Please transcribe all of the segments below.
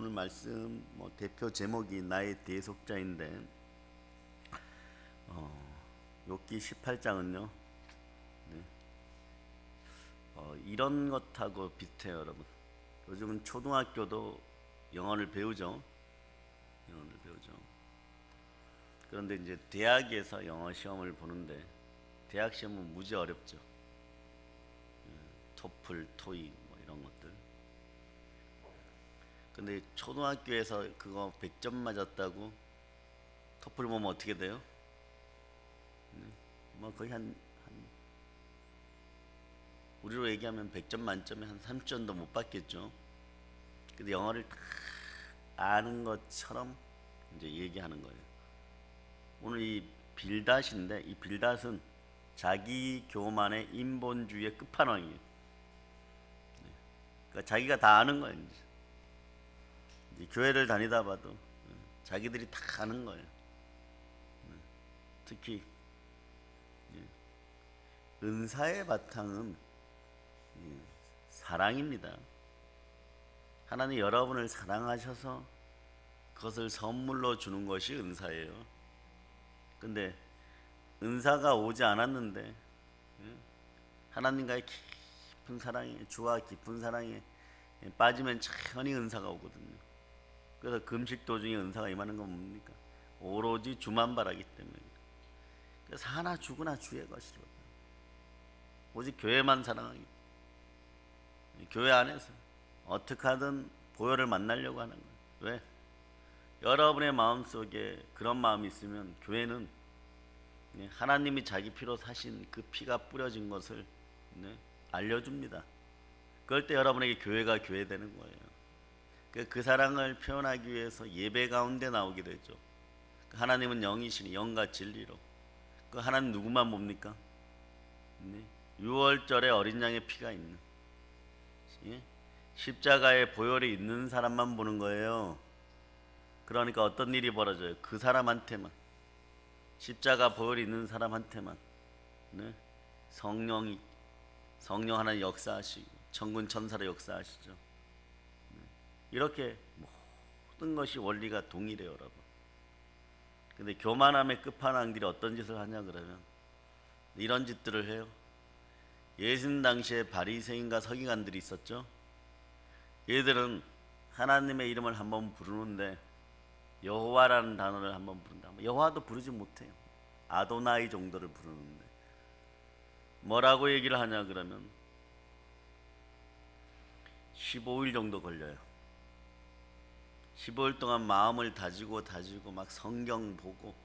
오늘 말씀 대표 제목이 나의 대속자인데 욥기 18장은요 이런 것하고 비슷해요, 여러분. 요즘은 초등학교도 영어를 배우죠. 그런데 이제 대학에서 영어 시험을 보는데 대학 시험은 무지 어렵죠. 토플, 토익 이런 것들. 근데 초등학교에서 그거 100점 맞았다고 토플 보면 어떻게 돼요? 거의 한 우리로 얘기하면 100점 만점에 한 30점도 못 받겠죠. 근데 영어를 다 아는 것처럼 이제 얘기하는 거예요. 오늘 이 빌닷인데, 이 빌닷은 자기 교만의 인본주의의 끝판왕이에요. 그러니까 자기가 다 아는 거예요. 이제 교회를 다니다 봐도 자기들이 다 아는 거예요. 특히 은사의 바탕은 사랑입니다. 하나님 여러분을 사랑하셔서 그것을 선물로 주는 것이 은사예요. 근데 은사가 오지 않았는데 하나님과의 깊은 사랑에, 주와 깊은 사랑에 빠지면 천히 은사가 오거든요. 그래서 금식 도중에 은사가 임하는 건 뭡니까? 오로지 주만 바라기 때문에. 그래서 하나 주구나 주의 것이로 오직 교회만 사랑하기. 교회 안에서 어떻게 하든 보혈을 만나려고 하는 거예요. 왜? 여러분의 마음속에 그런 마음이 있으면 교회는 하나님이 자기 피로 사신 그 피가 뿌려진 것을 알려줍니다. 그럴 때 여러분에게 교회가 교회 되는 거예요. 그 사랑을 표현하기 위해서 예배 가운데 나오게 되죠. 하나님은 영이시니 영과 진리로. 그 하나님 누구만 봅니까? 6월절에 어린 양의 피가 있는, 십자가에 보혈이 있는 사람만 보는 거예요. 그러니까 어떤 일이 벌어져요? 그 사람한테만, 십자가 보혈이 있는 사람한테만 성령 하나님 역사하시고 천군 천사로 역사하시죠. 이렇게 모든 것이 원리가 동일해요, 여러분. 근데 교만함의 끝판왕들이 어떤 짓을 하냐 그러면 이런 짓들을 해요. 예수님 당시에 바리새인과 서기관들이 있었죠. 얘들은 하나님의 이름을 한번 부르는데 여호와라는 단어를 한번 부른다. 여호와도 부르지 못해요. 아도나이 정도를 부르는데 뭐라고 얘기를 하냐 그러면 15일 정도 걸려요. 15일 동안 마음을 다지고 막 성경 보고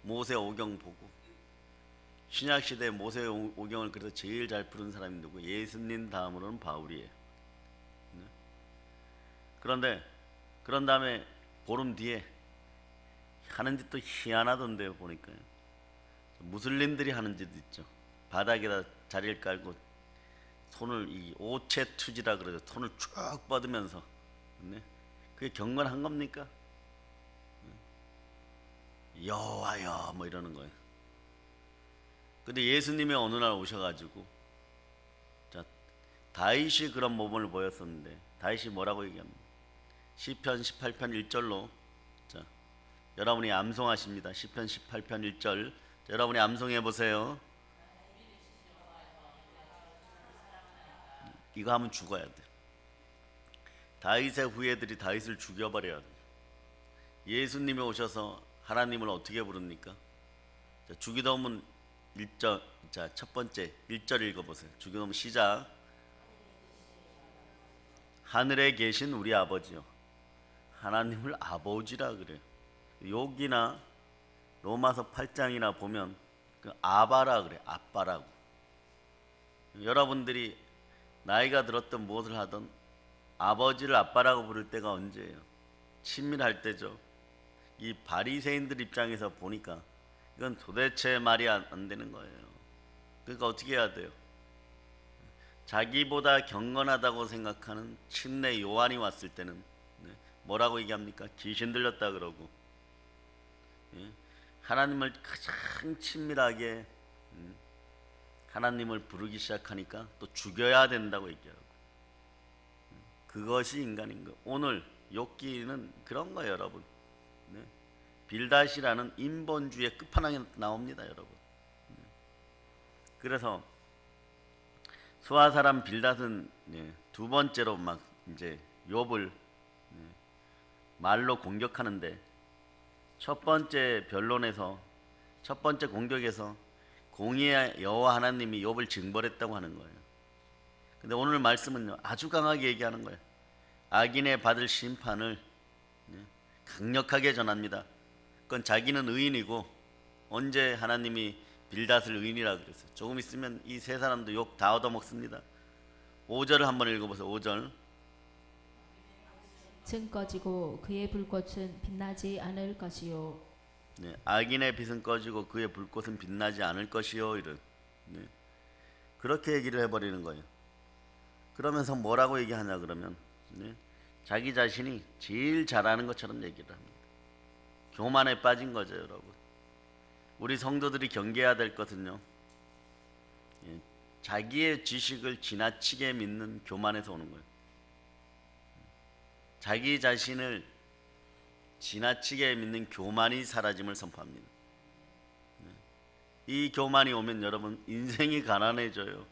모세 오경 보고. 신약시대 모세 오경을 그래서 제일 잘 푸는 사람이 누구? 예수님 다음으로는 바울이에요. 그런 다음에 보름 뒤에 하는 짓도 희한하던데요. 보니까요, 무슬림들이 하는 짓 있죠. 바닥에다 자리를 깔고 손을 이 오체 투지라 그러죠. 손을 쭉 뻗으면서. 그게 경건한 겁니까? 여호와여 이러는 거예요. 근데 예수님이 어느 날 오셔가지고 다윗이 그런 모범을 보였었는데 다윗이 뭐라고 얘기합니까? 시편 18편 1절로 여러분이 암송하십니다. 시편 18편 1절 여러분이 암송해 보세요. 이거 하면 죽어야 돼. 다윗의 후예들이 다윗을 죽여버려야 돼. 예수님이 오셔서 하나님을 어떻게 부릅니까? 주기도문 1절, 첫 번째 1절 읽어보세요. 주기도문 시작. 하늘에 계신 우리 아버지요. 하나님을 아버지라 그래요. 욥기나 로마서 8장이나 보면 그 아바라 그래. 아빠라고. 여러분들이 나이가 들었던 무엇을 하던 아버지를 아빠라고 부를 때가 언제예요? 친밀할 때죠. 이 바리새인들 입장에서 보니까 이건 도대체 말이 안 되는 거예요. 그러니까 어떻게 해야 돼요? 자기보다 경건하다고 생각하는 침례 요한이 왔을 때는 뭐라고 얘기합니까? 귀신 들렸다 그러고, 하나님을 가장 친밀하게 하나님을 부르기 시작하니까 또 죽여야 된다고 얘기하고, 그것이 인간인 거. 오늘 욥기는 그런 거예요, 여러분. 네. 빌닷이라는 인본주의의 끝판왕에 나옵니다, 여러분. 그래서 수아 사람 빌닷은 두 번째로 막 이제 욥을 말로 공격하는데, 첫 번째 변론에서, 첫 번째 공격에서 공의의 여호와 하나님이 욥을 징벌했다고 하는 거예요. 근데 오늘 말씀은요, 아주 강하게 얘기하는 거예요. 악인의 받을 심판을 강력하게 전합니다. 그건 자기는 의인이고, 언제 하나님이 빌닷을 의인이라 그랬어요? 조금 있으면 이 세 사람도 욕 다 얻어먹습니다. 5절을 한번 읽어보세요. 5절. 증 꺼지고 그의 불꽃은 빛나지 않을 것이요. 네, 악인의 빛은 꺼지고 그의 불꽃은 빛나지 않을 것이요. 이런. 네, 그렇게 얘기를 해버리는 거예요. 그러면서 뭐라고 얘기하냐 그러면 자기 자신이 제일 잘하는 것처럼 얘기를 합니다. 교만에 빠진 거죠, 여러분. 우리 성도들이 경계해야 될 것은요, 자기의 지식을 지나치게 믿는 교만에서 오는 거예요. 자기 자신을 지나치게 믿는 교만이 사라짐을 선포합니다. 이 교만이 오면 여러분 인생이 가난해져요.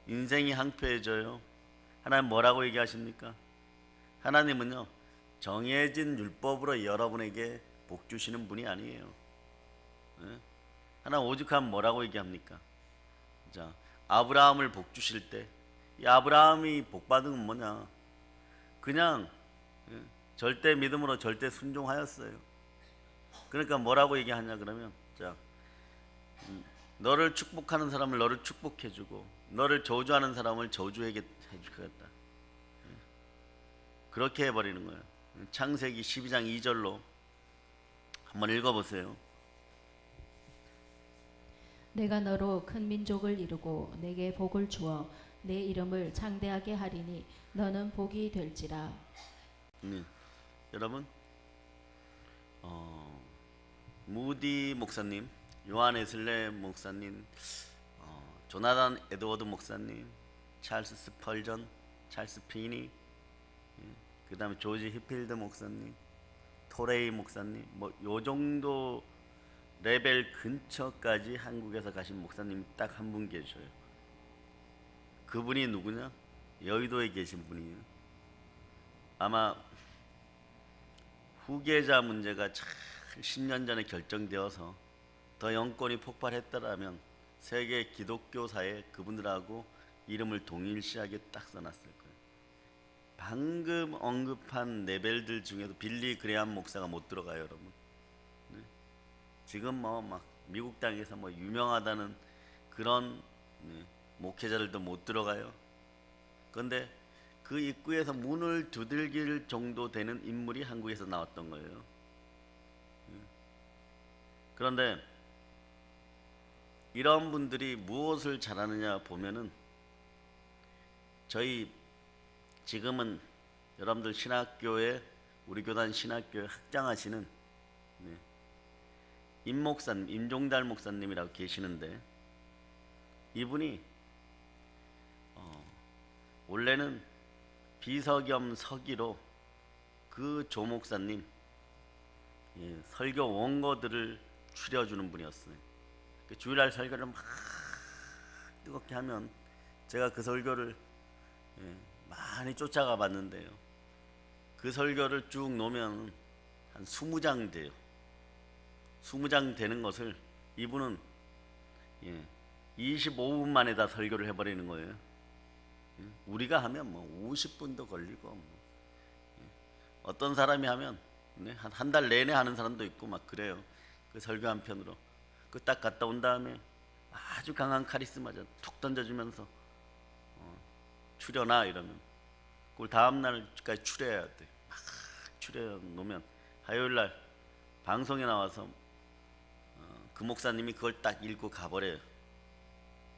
인생이 항폐해져요. 하나님 뭐라고 얘기하십니까? 하나님은요, 정해진 율법으로 여러분에게 복 주시는 분이 아니에요. 하나님 오죽하면 뭐라고 얘기합니까? 자, 아브라함을 복 주실 때, 이 아브라함이 복 받은 건 뭐냐? 그냥 절대 믿음으로 절대 순종하였어요. 그러니까 뭐라고 얘기하냐 그러면, 자, 너를 축복하는 사람을 너를 축복해주고 너를 저주하는 사람을 저주하게 해주겠다. 그렇게 해버리는 거예요. 창세기 12장 2절로 한번 읽어보세요. 내가 너로 큰 민족을 이루고 내게 복을 주어 내 이름을 창대하게 하리니 너는 복이 될지라. 여러분, 무디 목사님, 요한 웨슬레 목사님, 조나단 에드워드 목사님, 찰스 스펄전, 찰스 피니, 그 다음에 조지 히필드 목사님, 토레이 목사님, 뭐 요 정도 레벨 근처까지 한국에서 가신 목사님이 딱 한 분 계셔요. 그분이 누구냐? 여의도에 계신 분이에요. 아마 후계자 문제가 잘 10년 전에 결정되어서 더 영권이 폭발했더라면 세계 기독교사에 그분들하고 이름을 동일시하게 딱 써놨을 거예요. 방금 언급한 레벨들 중에도 빌리 그레함 목사가 못 들어가요, 여러분. 지금 뭐 막 미국 땅에서 뭐 유명하다는 그런 목회자들도 못 들어가요. 그런데 그 입구에서 문을 두들길 정도 되는 인물이 한국에서 나왔던 거예요. 그런데 이런 분들이 무엇을 잘하느냐 보면은, 저희 지금은 여러분들 신학교에, 우리 교단 신학교에 학장하시는 임 목사님, 임종달 목사님이라고 계시는데, 이분이 원래는 비서 겸 서기로 그 조 목사님 설교 원고들을 추려주는 분이었어요. 그 주일날 설교를 막 뜨겁게 하면 제가 그 설교를 많이 쫓아가 봤는데요, 그 설교를 쭉 놓으면 한 20장 돼요. 20장 되는 것을 이분은 25분 만에 다 설교를 해버리는 거예요. 우리가 하면 뭐 50분도 걸리고, 어떤 사람이 하면 한 달 내내 하는 사람도 있고 막 그래요. 그 설교 한 편으로 그 딱 갔다 온 다음에 아주 강한 카리스마죠. 툭 던져주면서 추려놔 이러면 그걸 다음 날까지 추려야 돼. 막 추려 놓으면 화요일 날 방송에 나와서 그 목사님이 그걸 딱 읽고 가버려요.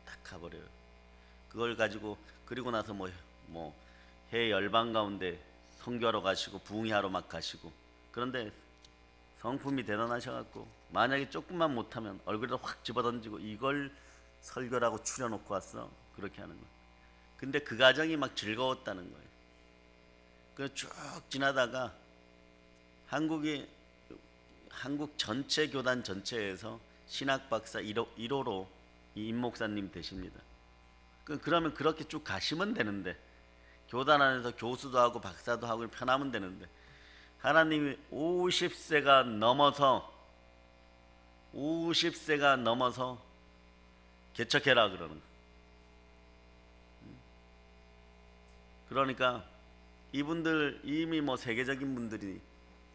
딱 가버려요. 그걸 가지고, 그리고 나서 뭐 해 열방 가운데 선교하러 가시고 부흥회하러 막 가시고, 그런데 성품이 대단하셔갖고 만약에 조금만 못하면 얼굴에다 확 집어던지고 이걸 설교라고 추려놓고 왔어, 그렇게 하는 거예요. 근데 그 과정이 막 즐거웠다는 거예요. 그 쭉 지나다가 한국 전체 교단 전체에서 신학 박사 1호로 이 임 목사님 되십니다. 그러면 그렇게 쭉 가시면 되는데, 교단 안에서 교수도 하고 박사도 하고 편하면 되는데, 하나님이 50세가 넘어서 개척해라 그러는 거예요. 그러니까 이분들 이미 뭐 세계적인 분들이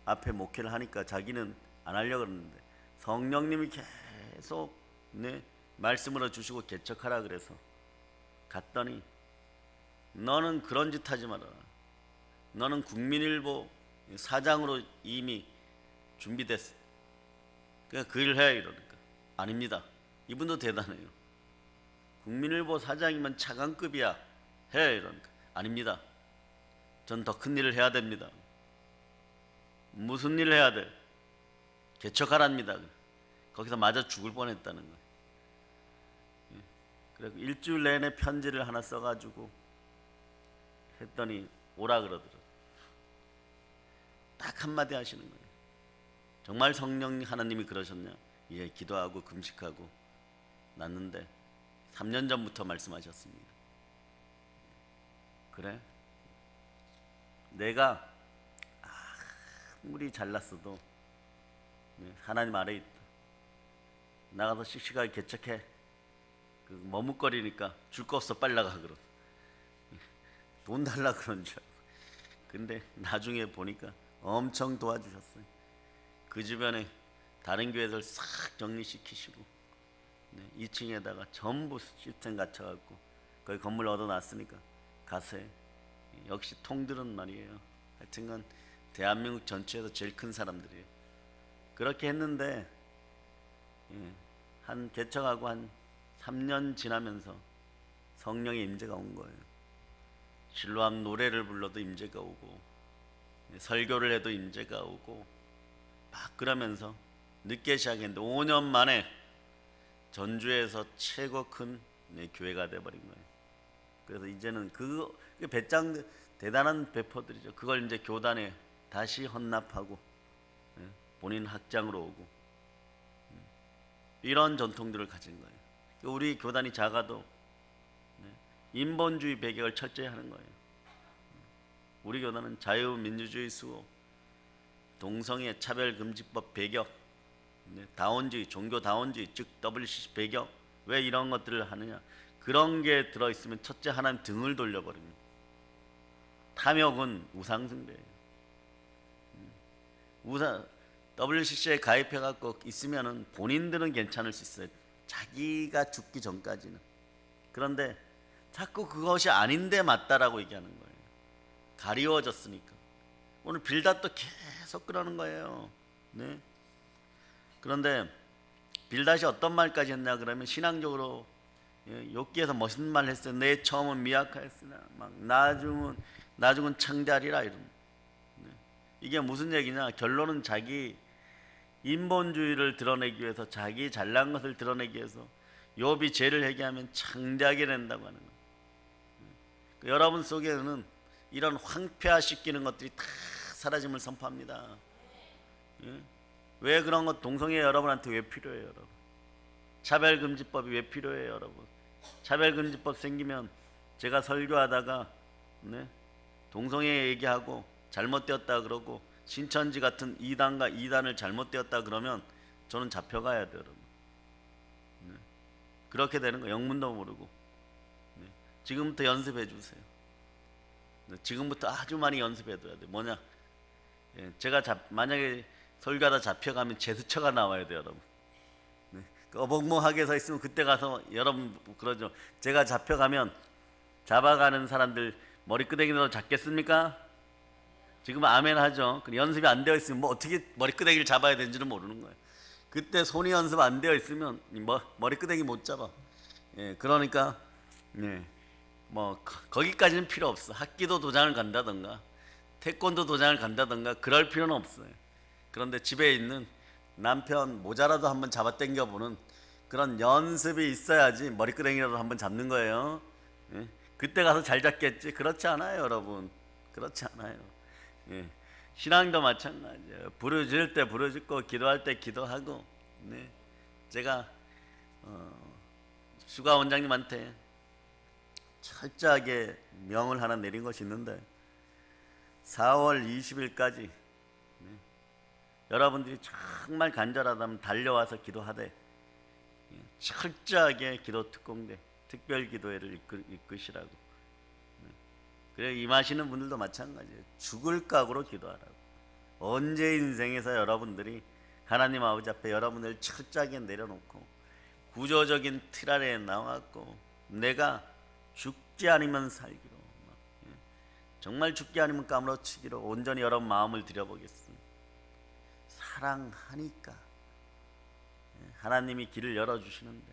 앞에 목회를 하니까 자기는 안 하려고 그러는데, 성령님이 계속 말씀을 주시고 개척하라 그래서 갔더니, 너는 그런 짓 하지 마라. 너는 국민일보 사장으로 이미 준비됐어. 그러니까 그 일 해 이러니까, 아닙니다. 이분도 대단해요. 국민일보 사장이면 차관급이야. 해 이러니까, 아닙니다. 전 더 큰 일을 해야 됩니다. 무슨 일을 해야 돼? 개척하랍니다. 거기서 맞아 죽을 뻔했다는 거예요. 그래서 일주일 내내 편지를 하나 써가지고 했더니 오라 그러더라고요. 딱 한마디 하시는 거예요. 정말 성령 하나님이 그러셨냐? 예, 기도하고 금식하고 났는데 3년 전부터 말씀하셨습니다. 그래? 내가 아무리 잘났어도 하나님 아래 있다. 나가서 씩씩하게 개척해. 머뭇거리니까 줄 거 없어 빨리 나가 그러. 돈 달라 그런 줄 알고. 근데 나중에 보니까 엄청 도와주셨어요. 그 주변에 다른 교회들 싹 정리시키시고 2층에다가 전부 시스템 갖춰갖고 거기 건물 얻어놨으니까 가세. 역시 통들은 말이에요. 하여튼간 대한민국 전체에서 제일 큰 사람들이에요. 그렇게 했는데 한 개척하고 한 3년 지나면서 성령의 임재가 온 거예요. 실로암 노래를 불러도 임재가 오고, 설교를 해도 임재가 오고, 막 그러면서 늦게 시작했는데 5년 만에 전주에서 최고 큰 교회가 돼버린 거예요. 그래서 이제는 그 배짱 대단한 배포들이죠. 그걸 이제 교단에 다시 헌납하고 본인 학장으로 오고, 이런 전통들을 가진 거예요. 우리 교단이 작아도 인본주의 배격을 철저히 하는 거예요. 우리 교단은 자유민주주의 수호, 동성애 차별금지법 배격, 다원주의, 종교다원주의, 즉 WCC 배격. 왜 이런 것들을 하느냐? 그런 게 들어있으면 첫째 하나님 등을 돌려버립니다. 탐욕은 우상숭배예요. WCC에 가입해갖고 있으면은 본인들은 괜찮을 수 있어요. 자기가 죽기 전까지는. 그런데 자꾸 그것이 아닌데 맞다라고 얘기하는 거예요. 가리워졌으니까. 오늘 빌닷도 계속 그러는 거예요. 네. 그런데 빌닷이 어떤 말까지 했냐 그러면, 신앙적으로 욥기에서 멋있는 말을 했어요. 내 처음은 미약하였으나 막 나중은 창대하리라 이런. 이게 무슨 얘기냐? 결론은 자기 인본주의를 드러내기 위해서, 자기 잘난 것을 드러내기 위해서 욥이 죄를 회개하면 창대하게 된다고 하는 거예요. 여러분 속에는 이런 황폐화시키는 것들이 다 사라짐을 선포합니다. 왜 그런 것, 동성애 여러분한테 왜 필요해요, 여러분? 차별금지법이 왜 필요해요, 여러분? 차별금지법 생기면 제가 설교하다가 동성애 얘기하고 잘못되었다 그러고 신천지 같은 이단과 이단을 잘못되었다 그러면 저는 잡혀가야 돼요, 여러분. 그렇게 되는 거 영문도 모르고. 지금부터 연습해 주세요. 지금부터 아주 많이 연습해둬야 돼. 뭐냐? 제가 만약에 설교하다 잡혀가면 제스처가 나와야 돼요, 여러분. 어벙벙하게 서 있으면 그때 가서 여러분 그러죠. 제가 잡혀가면 잡아가는 사람들 머리끄댕이로 잡겠습니까? 지금 아멘 하죠. 연습이 안 되어 있으면 뭐 어떻게 머리끄댕이를 잡아야 되는지는 모르는 거예요. 그때 손이 연습 안 되어 있으면 머리끄댕이 못 잡아. 그러니까 거기까지는 필요 없어. 학기도 도장을 간다던가 태권도 도장을 간다던가 그럴 필요는 없어요. 그런데 집에 있는 남편 모자라도 한번 잡아 당겨보는 그런 연습이 있어야지 머리끄댕이라도 한번 잡는 거예요. 그때 가서 잘 잡겠지. 그렇지 않아요, 여러분. 그렇지 않아요. 예. 신앙도 마찬가지예요. 부르짖을 때 부르짖고 기도할 때 기도하고. 네. 제가 수가 원장님한테 철저하게 명을 하나 내린 것이 있는데 4월 20일까지 여러분들이 정말 간절하다면 달려와서 기도하되 철저하게 기도 특공대 특별 기도회를 이끄시라고. 그래 임하시는 분들도 마찬가지예요. 죽을 각오로 기도하라고. 언제 인생에서 여러분들이 하나님 아버지 앞에 여러분을 철저하게 내려놓고 구조적인 틀 아래에 나와갖고 내가 죽지 않으면 살기로, 정말 죽지 않으면 까무러치기로 온전히 여러분 마음을 드려보겠습니다. 사랑하니까 하나님이 길을 열어주시는데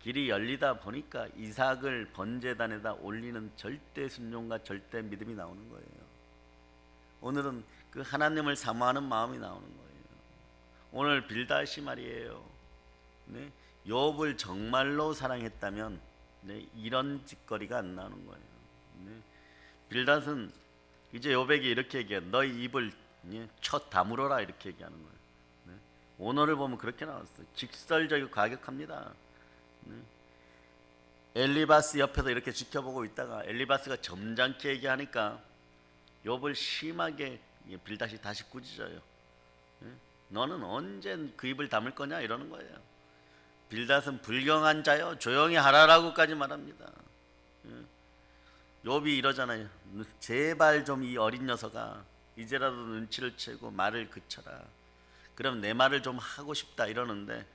길이 열리다 보니까 이삭을 번제단에다 올리는 절대 순종과 절대 믿음이 나오는 거예요. 오늘은 그 하나님을 사모하는 마음이 나오는 거예요. 오늘 빌닷이 말이에요. 네? 욥을 정말로 사랑했다면 네? 이런 짓거리가 안 나오는 거예요. 네? 빌닷은 이제 욥에게 이렇게 얘기해요. 너희 입을 쳐 다물어라 이렇게 얘기하는 거예요. 네? 오늘을 보면 그렇게 나왔어요. 직설적이고 과격합니다. 네? 엘리바스 옆에서 이렇게 지켜보고 있다가 엘리바스가 점잖게 얘기하니까 욥을 심하게 빌닷이 다시 꾸짖어요. 너는 언제 그 입을 다물 거냐 이러는 거예요. 빌닷은 불경한 자여 조용히 하라라고까지 말합니다. 욥이 이러잖아요. 제발 좀 이 어린 녀석아 이제라도 눈치를 채고 말을 그쳐라. 그럼 내 말을 좀 하고 싶다 이러는데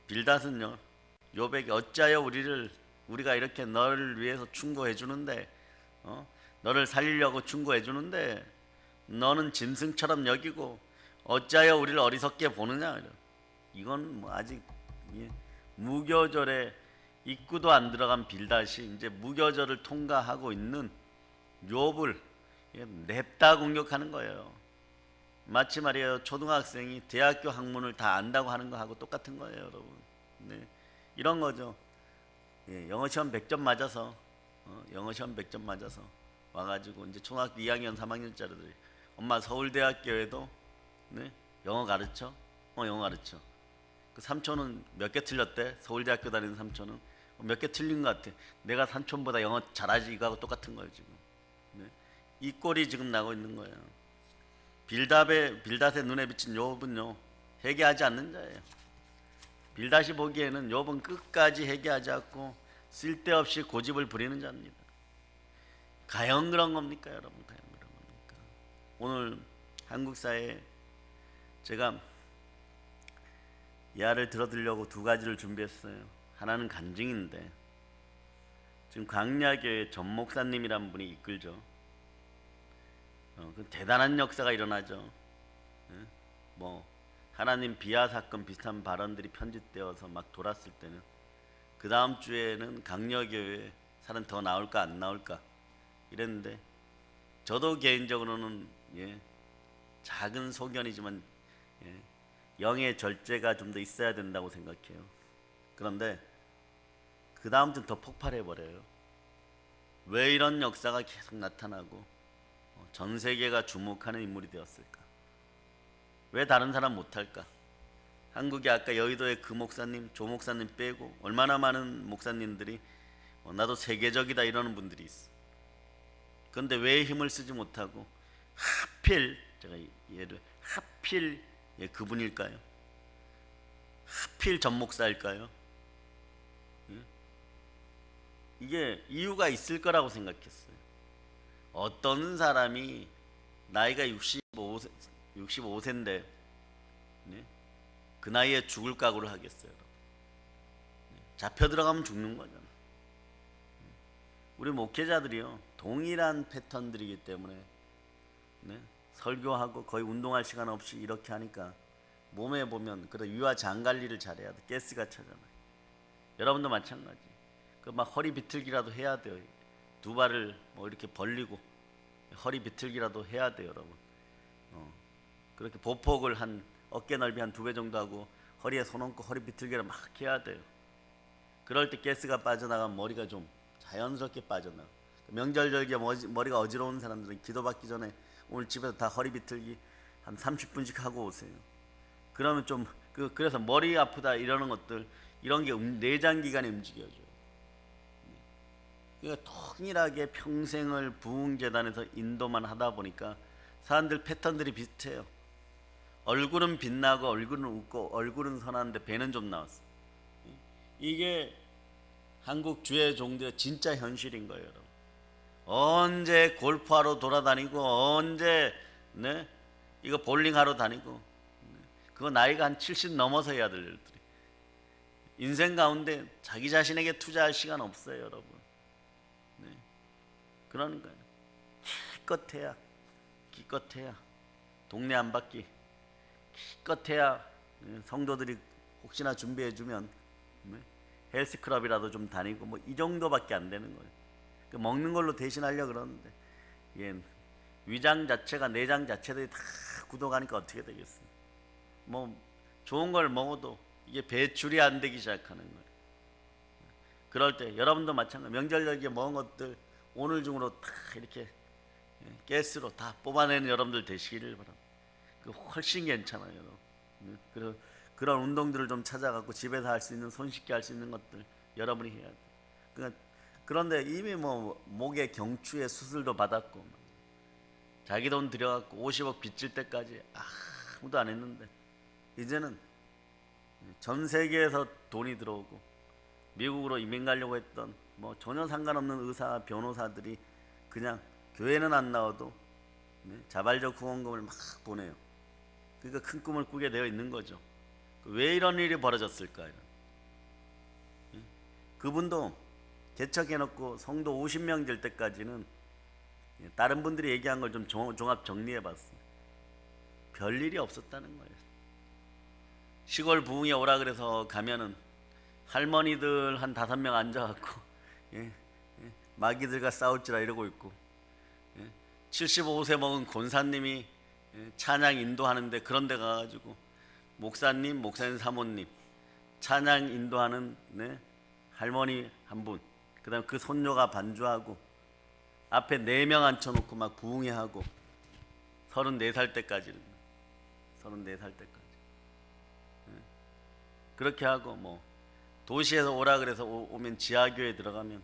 빌닷은요 욥에게 어찌하여 우리가 이렇게 너를 위해서 충고해 주는데 너를 살리려고 충고해 주는데 너는 짐승처럼 여기고 어찌하여 우리를 어리석게 보느냐. 이건 뭐 아직 무교절에 입구도 안 들어간 빌닷이 이제 무교절을 통과하고 있는 욥을 냅다 공격하는 거예요. 마치 말이에요 초등학생이 대학교 학문을 다 안다고 하는 거하고 똑같은 거예요, 여러분. 네. 이런 거죠. 영어 시험 100점 맞아서 와가지고 이제 초등학교 2학년 3학년짜리들이 엄마 서울대학교에도 네? 영어 가르쳐? 영어 가르쳐. 그 삼촌은 몇 개 틀렸대? 서울대학교 다니는 삼촌은 몇 개 틀린 것 같아. 내가 삼촌보다 영어 잘하지 이거하고 똑같은 거예요 지금. 네? 이 꼴이 지금 나고 있는 거예요. 빌닷의 눈에 비친 욥은요 회개하지 않는 자예요. 빌닷이 보기에는 욥은 끝까지 회개하지 않고 쓸데없이 고집을 부리는 자입니다. 과연 그런 겁니까, 여러분? 과연 그런 겁니까? 오늘 한국 사회에 제가 이야를 들어드리려고 두 가지를 준비했어요. 하나는 간증인데 지금 광야교회 전 목사님이란 분이 이끌죠. 그 대단한 역사가 일어나죠. 뭐 하나님 비하 사건 비슷한 발언들이 편집되어서 막 돌았을 때는 그 다음 주에는 강력교회 사람 더 나올까 안 나올까 이랬는데 저도 개인적으로는 작은 소견이지만 영의 절제가 좀 더 있어야 된다고 생각해요. 그런데 그 다음 주는 더 폭발해 버려요. 왜 이런 역사가 계속 나타나고 전 세계가 주목하는 인물이 되었을까? 왜 다른 사람 못할까? 한국에 아까 여의도의 그 목사님, 조 목사님 빼고 얼마나 많은 목사님들이 나도 세계적이다 이러는 분들이 있어. 그런데 왜 힘을 쓰지 못하고 하필 제가 하필 그분일까요? 하필 전 목사일까요? 이게 이유가 있을 거라고 생각했어요. 어떤 사람이 나이가 65세인데 그 나이에 죽을 각오를 하겠어요. 잡혀 들어가면 죽는 거잖아요. 우리 목회자들이요 동일한 패턴들이기 때문에 설교하고 거의 운동할 시간 없이 이렇게 하니까 몸에 보면 그래 위와 장 관리를 잘해야 돼. 가스가 차잖아요. 여러분도 마찬가지. 그 막 허리 비틀기라도 해야 돼요. 두 발을 뭐 이렇게 벌리고 허리 비틀기라도 해야 돼요, 여러분. 그렇게 보폭을 한 어깨 넓이 한 2배 정도 하고 허리에 손 얹고 허리 비틀기를 막 해야 돼요. 그럴 때 가스가 빠져나가면 머리가 좀 자연스럽게 빠져나가. 명절 절기에 머리가 어지러운 사람들은 기도받기 전에 오늘 집에서 다 허리 비틀기 한 30분씩 하고 오세요. 그러면 좀 그래서 머리 아프다 이러는 것들 이런 게 내장 기관이 움직여줘요. 그러니까 통일하게 평생을 부흥재단에서 인도만 하다 보니까 사람들 패턴들이 비슷해요. 얼굴은 빛나고 얼굴은 웃고 얼굴은 선한데 배는 좀 나왔어. 이게 한국 주의 종교의 진짜 현실인 거예요, 여러분. 언제 골프하러 돌아다니고 언제 네? 이거 볼링하러 다니고 그거 나이가 한 70 넘어서 해야 될 일들이. 인생 가운데 자기 자신에게 투자할 시간 없어요, 여러분. 네. 그러니까요. 기껏해야 동네 안 받기 기껏해야 성도들이 혹시나 준비해주면 헬스클럽이라도 좀 다니고 뭐 이 정도밖에 안 되는 거예요. 먹는 걸로 대신하려고 그러는데 이게 위장 자체가 내장 자체들이 다 굳어가니까 어떻게 되겠어요. 뭐 좋은 걸 먹어도 이게 배출이 안 되기 시작하는 거예요. 그럴 때 여러분도 마찬가지. 명절 절기에 먹은 것들 오늘 중으로 다 이렇게 가스로 다 뽑아내는 여러분들 되시기를 바랍니다. 훨씬 괜찮아요, 여러분. 그래서 그런 운동들을 좀 찾아갖고 집에서 할 수 있는 손쉽게 할 수 있는 것들 여러분이 해야 돼요. 그런데 이미 뭐 목에 경추에 수술도 받았고 자기 돈 들여갖고 50억 빚질 때까지 아무도 안 했는데 이제는 전 세계에서 돈이 들어오고 미국으로 이민 가려고 했던 뭐 전혀 상관없는 의사 변호사들이 그냥 교회는 안 나와도 자발적 후원금을 막 보내요. 그러니까 큰 꿈을 꾸게 되어 있는 거죠. 왜 이런 일이 벌어졌을까요? 그분도 개척해놓고 성도 50명 될 때까지는 다른 분들이 얘기한 걸 좀 종합 정리해봤어요. 별일이 없었다는 거예요. 시골 부흥에 오라 그래서 가면은 할머니들 한 5명 앉아갖고 마귀들과 싸울지라 이러고 있고 75세 먹은 권사님이 찬양 인도하는데 그런 데 가가지고 목사님 사모님 찬양 인도하는 할머니 한 분, 그 다음에 그 손녀가 반주하고 앞에 4명 앉혀놓고 막 부흥회 하고 34살 때까지는 34살 때까지 그렇게 하고 뭐 도시에서 오라 그래서 오면 지하교회 들어가면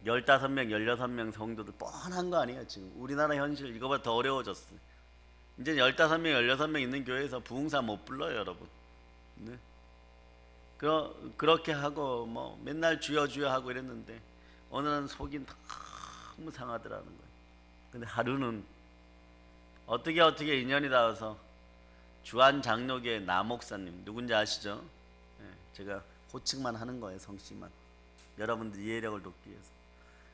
15명 16명 성도들 뻔한 거 아니에요. 지금 우리나라 현실 이거보다 더 어려워졌어요. 이제 15명 16명 있는 교회에서 부흥사 못 불러요, 여러분. 네? 그렇게 하고 뭐 맨날 주여 하고 이랬는데 어느 날 속이 너무 상하더라는 거예요. 근데 하루는 어떻게 인연이 닿아서 주한 장로교회 남목사님 누군지 아시죠? 제가 호칭만 하는 거예요, 성씨만. 여러분들 이해력을 돕기 위해서.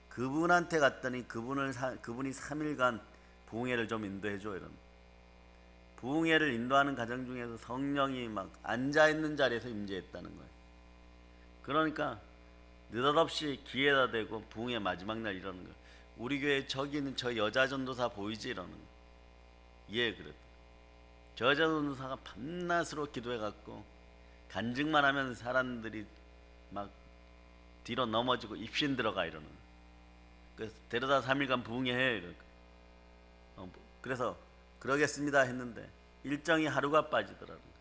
그분한테 갔더니 그분이 3일간 부흥회를 좀 인도해줘 이런. 부흥회를 인도하는 과정 중에서 성령이 막 앉아있는 자리에서 임재했다는 거예요. 그러니까 느닷없이 기회가 되고 부흥회 마지막 날 이러는 거예요. 우리 교회 저기 있는 저 여자 전도사 보이지? 이러는 거예요. 예, 그랬다. 저 여자 전도사가 밤낮으로 기도해갖고 간증만 하면 사람들이 막 뒤로 넘어지고 입신 들어가 이러는 거예요. 그래서 데려다 3일간 부흥회 해 이러니까. 그래서 그러겠습니다 했는데 일정이 하루가 빠지더라고요.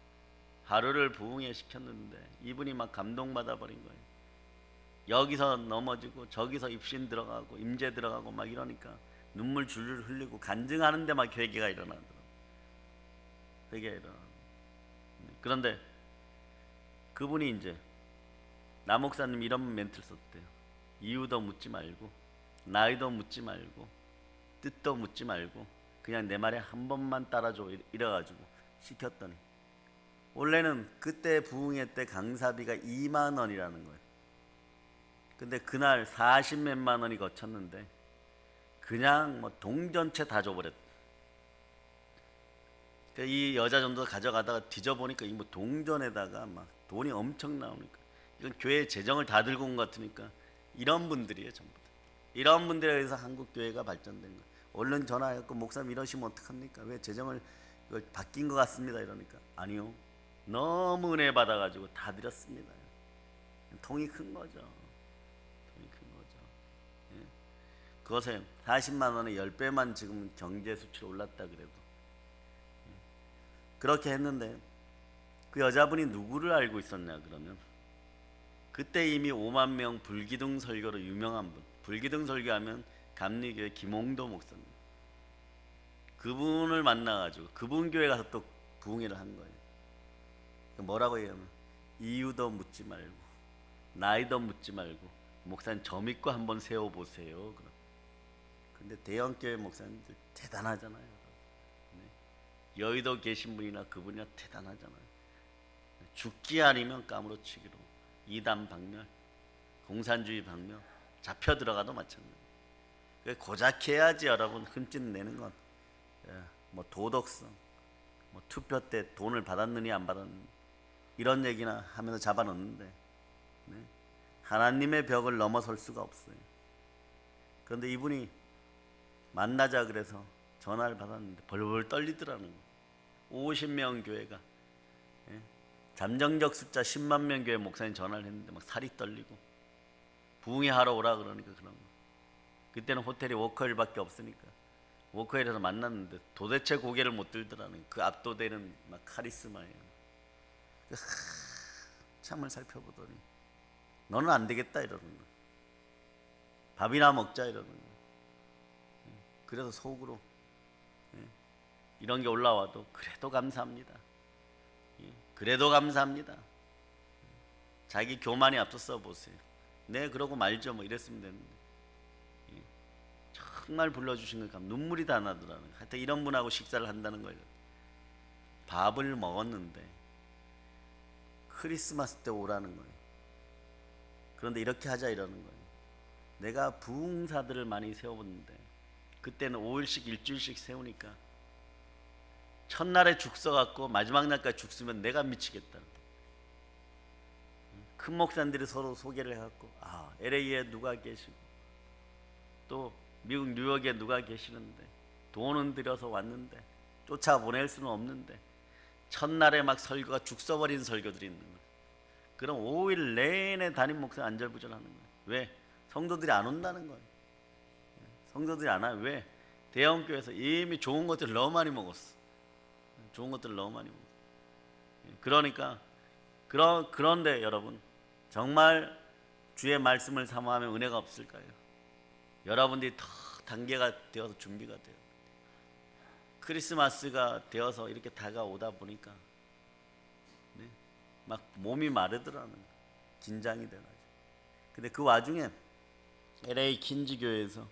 하루를 부흥회 시켰는데 이분이 막 감동받아 버린 거예요. 여기서 넘어지고 저기서 입신 들어가고 임재 들어가고 막 이러니까 눈물 줄줄 흘리고 간증하는데 막 회개가 일어나더라고요. 회개가 일어나. 그런데 그분이 이제 남 목사님 이런 멘트를 썼대요. 이유도 묻지 말고 나이도 묻지 말고 뜻도 묻지 말고 그냥 내 말에 한 번만 따라줘 이래가지고 시켰더니 원래는 그때 부흥회 때 강사비가 2만 원이라는 거예요. 근데 그날 40몇만 원이 거쳤는데 그냥 뭐 동전채 다 줘버렸다. 그러니까 이 여자 전도 가져가다가 뒤져보니까 이 뭐 동전에다가 막 돈이 엄청 나오니까 이건 교회 재정을 다 들고 온 것 같으니까 이런 분들이에요, 전부 다. 이런 분들에 의해서 한국 교회가 발전된 거예요. 얼른 전화해서 목사님 이러시면 어떡합니까? 왜 재정을 바뀐 것 같습니다 이러니까 아니요, 너무 은혜 받아가지고 다 드렸습니다. 통이 큰 거죠. 통이 큰 거죠. 예. 그것에 40만 원에 10배만 지금 경제 수치로 올랐다 그래도. 그렇게 했는데 그 여자분이 누구를 알고 있었냐 그러면 그때 이미 5만 명 불기둥 설교로 유명한 분. 불기둥 설교하면 감리교회 김홍도 목사님. 그분을 만나가지고 그분 교회 가서 또 부흥회를 한 거예요. 뭐라고 얘기하면 이유도 묻지 말고 나이도 묻지 말고 목사님 저 믿고 한번 세워보세요. 근데 대형교회 목사님들 대단하잖아요. 여의도 계신 분이나 그분이나 대단하잖아요. 죽기 아니면 까무러치기로 이단 박멸, 공산주의 박멸, 잡혀 들어가도 마찬가지예요. 고작 해야지 여러분. 흠집 내는 건 뭐 도덕성, 뭐 투표 때 돈을 받았느니 안 받았느니 이런 얘기나 하면서 잡아놓는데 하나님의 벽을 넘어설 수가 없어요. 그런데 이분이 만나자 그래서 전화를 받았는데 벌벌 떨리더라는 거예요. 50명 교회가 잠정적 숫자 10만 명 교회 목사님 전화를 했는데 막 살이 떨리고 부흥회 하러 오라 그러니까 그런 거. 그때는 호텔이 워커힐밖에 없으니까 워커힐에서 만났는데 도대체 고개를 못 들더라는 그 압도되는 막 카리스마예요. 참을 살펴보더니 너는 안 되겠다 이러는 거야. 밥이나 먹자 이러는 거야. 그래서 속으로 이런 게 올라와도 그래도 감사합니다. 그래도 감사합니다. 자기 교만이 앞서서 보세요. 네 그러고 말죠 뭐 이랬으면 되는데 정말 불러주신 거 눈물이 다 나더라는 거예요. 하여튼 이런 분하고 식사를 한다는 거예요. 밥을 먹었는데 크리스마스 때 오라는 거예요. 그런데 이렇게 하자 이러는 거예요. 내가 부흥사들을 많이 세워봤는데 그때는 5일씩 일주일씩 세우니까 첫날에 죽 써갖고 마지막 날까지 죽 쓰면 내가 미치겠다. 큰 목사님들이 서로 소개를 해갖고 LA에 누가 계시고 또 미국 뉴욕에 누가 계시는데 돈은 들여서 왔는데 쫓아보낼 수는 없는데 첫날에 막 설교가 죽 써버린 설교들이 있는 거예요. 그럼 5일 내내 담임 목사 안절부절하는 거예요. 왜? 성도들이 안 온다는 거예요. 성도들이 안 와요. 왜? 대형교회에서 이미 좋은 것들을 너무 많이 먹었어. 좋은 것들을 너무 많이 먹었어. 그러니까 그런데 여러분 정말 주의 말씀을 사모하면 은혜가 없을까요? 여러분들이 더 단계가 되어서 준비가 돼요. 크리스마스가 되어서 이렇게 다가오다 보니까 막 몸이 마르더라는 거예요. 긴장이 돼가지고. 근데 그 와중에 LA 킨지 교회에서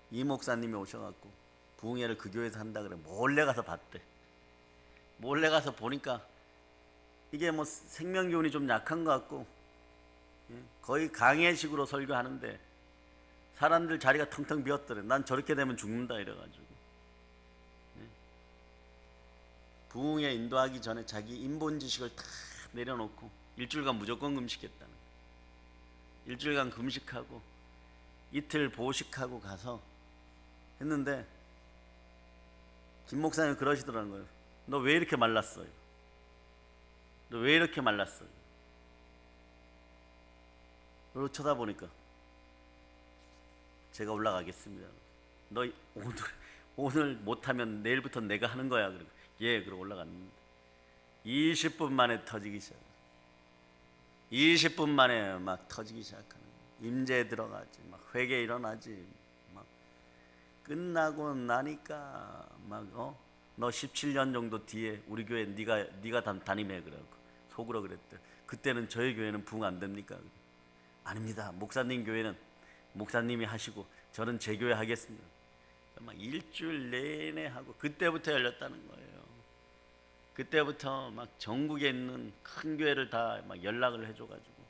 이 목사님이 오셔갖고 부흥회를 그 교회에서 한다 그래 몰래 가서 봤대. 몰래 가서 보니까 이게 뭐 생명기운이 좀 약한 것 같고 거의 강해식으로 설교하는데 사람들 자리가 텅텅 비었더래. 난 저렇게 되면 죽는다 이래가지고 부흥회 인도하기 전에 자기 인본 지식을 다 내려놓고 일주일간 무조건 금식했다는 거예요. 일주일간 금식하고 이틀 보식하고 가서 했는데 김 목사님이 그러시더라는 거예요. 너 왜 이렇게 말랐어요? 너 왜 이렇게 말랐어요? 그리고 쳐다보니까 제가 올라가겠습니다. 너 오늘 못하면 내일부터 내가 하는 거야. 그러고 그러고 올라갔는데 20분 만에 터지기 시작. 20분 만에 막 터지기 시작하는 거예요. 임재 들어가지, 막 회개 일어나지, 막 끝나고 나니까 막 너 17년 정도 뒤에 우리 교회 네가 담임해 그러고 속으로 그랬대. 그때는 저희 교회는 부흥 안 됩니까? 아닙니다. 목사님 교회는 목사님이 하시고 저는 제 교회 하겠습니다. 막 일주일 내내 하고 그때부터 열렸다는 거예요. 그때부터 막 전국에 있는 큰 교회를 다 막 연락을 해줘가지고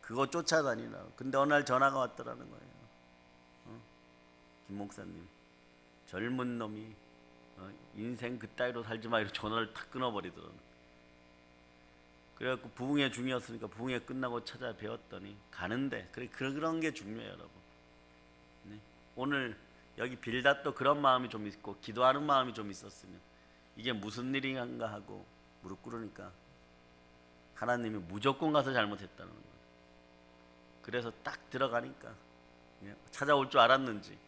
그거 쫓아다니라고. 근데 어느 날 전화가 왔더라는 거예요. 김 목사님 젊은 놈이 인생 그따위로 살지 마 이러고 전화를 탁 끊어버리더라고요. 그래갖고 부흥회 중이었으니까 부흥회 끝나고 찾아 뵈었더니 가는데 그런 게 중요해요 여러분. 네. 오늘 여기 빌닷도 그런 마음이 좀 있고 기도하는 마음이 좀 있었으면 이게 무슨 일인가 하고 무릎 꿇으니까 하나님이 무조건 가서 잘못했다는 거예요. 그래서 딱 들어가니까 찾아올 줄 알았는지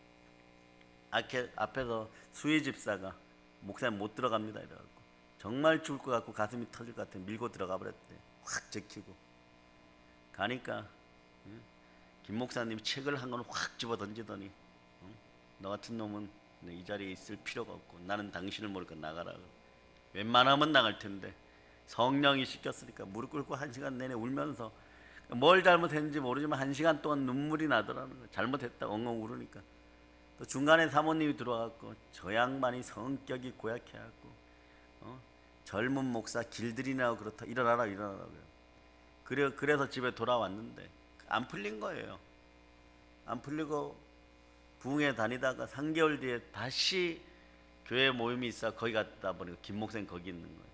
앞에서 수희 집사가 목사님 못 들어갑니다 이래갖고 정말 죽을 것 같고 가슴이 터질 것 같아 밀고 들어가 버렸대. 확 제키고 가니까 김 목사님이 책을 한 권 확 집어 던지더니 너 같은 놈은 이 자리에 있을 필요가 없고 나는 당신을 모르니까 나가라. 웬만하면 나갈 텐데 성령이 시켰으니까 무릎 꿇고 1시간 내내 울면서 뭘 잘못했는지 모르지만 1시간 동안 눈물이 나더라는 거예요. 잘못했다 엉엉 울으니까. 또 중간에 사모님이 들어와갖고 저 양반이 성격이 고약해갖고 젊은 목사 길들이냐고 그렇다 일어나라 그래서 집에 돌아왔는데 안 풀린 거예요. 안 풀리고 부흥회 다니다가 3개월 뒤에 다시 교회 모임이 있어 거기 갔다 보니까 김 목사님 거기 있는 거예요.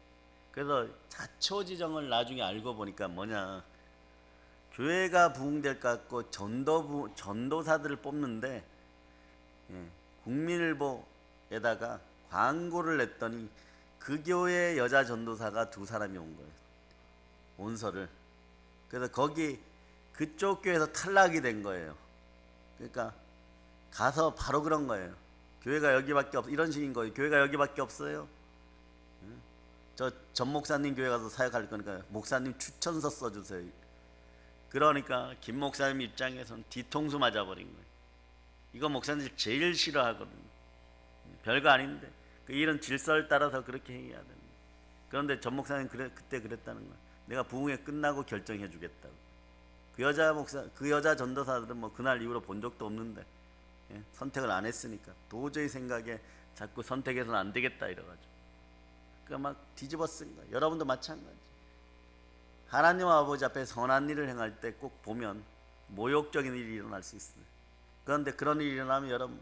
그래서 자초지정을 나중에 알고 보니까 뭐냐, 교회가 부흥될 것 같고 전도사들을 뽑는데 국민일보에다가 광고를 냈더니 그 교회 여자 전도사가 2사람이 온 거예요. 온서를. 그래서 거기 그쪽 교회에서 탈락이 된 거예요. 그러니까 가서 바로 그런 거예요. 교회가 여기밖에 없어. 이런 식인 거예요. 교회가 여기밖에 없어요. 저 전 목사님 교회 가서 사역할 거니까 목사님 추천서 써주세요. 그러니까 김 목사님 입장에서는 뒤통수 맞아버린 거예요. 이거 목사님들 제일 싫어하거든요. 별거 아닌데 그 일은 질서를 따라서 그렇게 해야 됩니다. 그런데 전 목사님 그때 그랬다는 거예요. 내가 부흥회 끝나고 결정해 주겠다고. 그 여자 전도사들은 뭐 그날 이후로 본 적도 없는데 선택을 안 했으니까 도저히 생각에 자꾸 선택해서는 안 되겠다 이래가지고 그러니까 막 뒤집어 쓴 거예요. 여러분도 마찬가지. 하나님 아버지 앞에 선한 일을 행할 때 꼭 보면 모욕적인 일이 일어날 수 있어요. 그런데 그런 일이 일어나면 여러분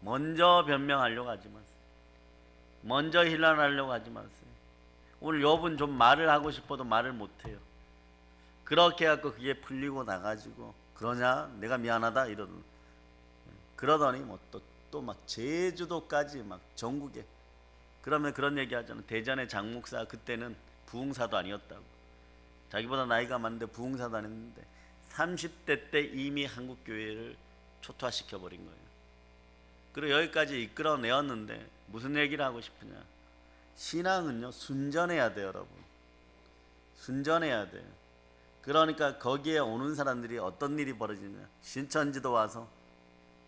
먼저 변명하려고 하지 마세요. 먼저 힐난하려고 하지 마세요. 오늘 욥은 좀 말을 하고 싶어도 말을 못해요. 그렇게 해갖고 그게 풀리고 나가지고 그러냐 내가 미안하다 그러더니 뭐 또 막 제주도까지 막 전국에 그러면 그런 얘기 하잖아요. 대전의 장 목사 그때는 부흥사도 아니었다고. 자기보다 나이가 많은데 부흥사도 아니었는데 30대 때 이미 한국 교회를 초토화시켜 버린 거예요. 그리고 여기까지 이끌어내었는데 무슨 얘기를 하고 싶으냐, 신앙은요 순전해야 돼요 여러분. 순전해야 돼요. 그러니까 거기에 오는 사람들이 어떤 일이 벌어지냐, 신천지도 와서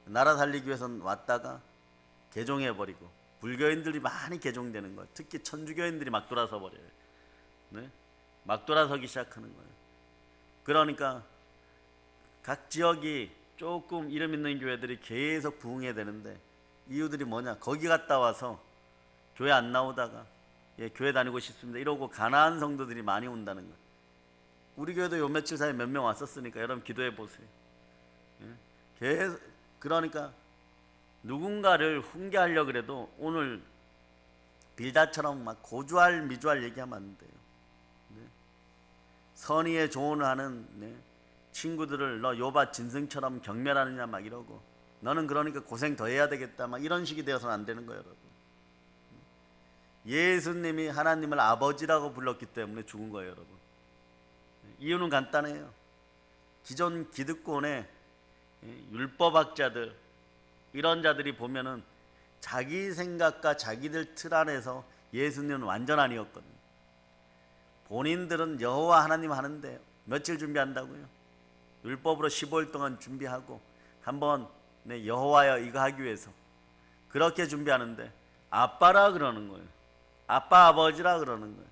나라 살리기 위해서 왔다가 개종해버리고 불교인들이 많이 개종되는 거예요. 특히 천주교인들이 막 돌아서 버려요. 네? 막 돌아서기 시작하는 거예요. 그러니까 각 지역이 조금 이름 있는 교회들이 계속 부흥해야 되는데 이유들이 뭐냐, 거기 갔다 와서 교회 안 나오다가 교회 다니고 싶습니다 이러고 가난한 성도들이 많이 온다는 거예요. 우리 교회도 요 며칠 사이에 몇 명 왔었으니까 여러분 기도해 보세요. 계속 그러니까 누군가를 훈계하려고 그래도 오늘 빌다처럼 막 고주할 미주할 얘기하면 안 돼요. 선의의 조언을 하는 친구들을 너 욥아 짐승처럼 경멸하느냐 막 이러고 너는 그러니까 고생 더 해야 되겠다 막 이런 식이 되어서는 안 되는 거예요 여러분. 예수님이 하나님을 아버지라고 불렀기 때문에 죽은 거예요 여러분. 이유는 간단해요. 기존 기득권의 율법학자들 이런 자들이 보면은 자기 생각과 자기들 틀 안에서 예수님은 완전 아니었거든요. 본인들은 여호와 하나님 하는데 며칠 준비한다고요? 율법으로 15일 동안 준비하고 한번 여호와여 이거 하기 위해서 그렇게 준비하는데 아빠라 그러는 거예요. 아빠 아버지라 그러는 거예요.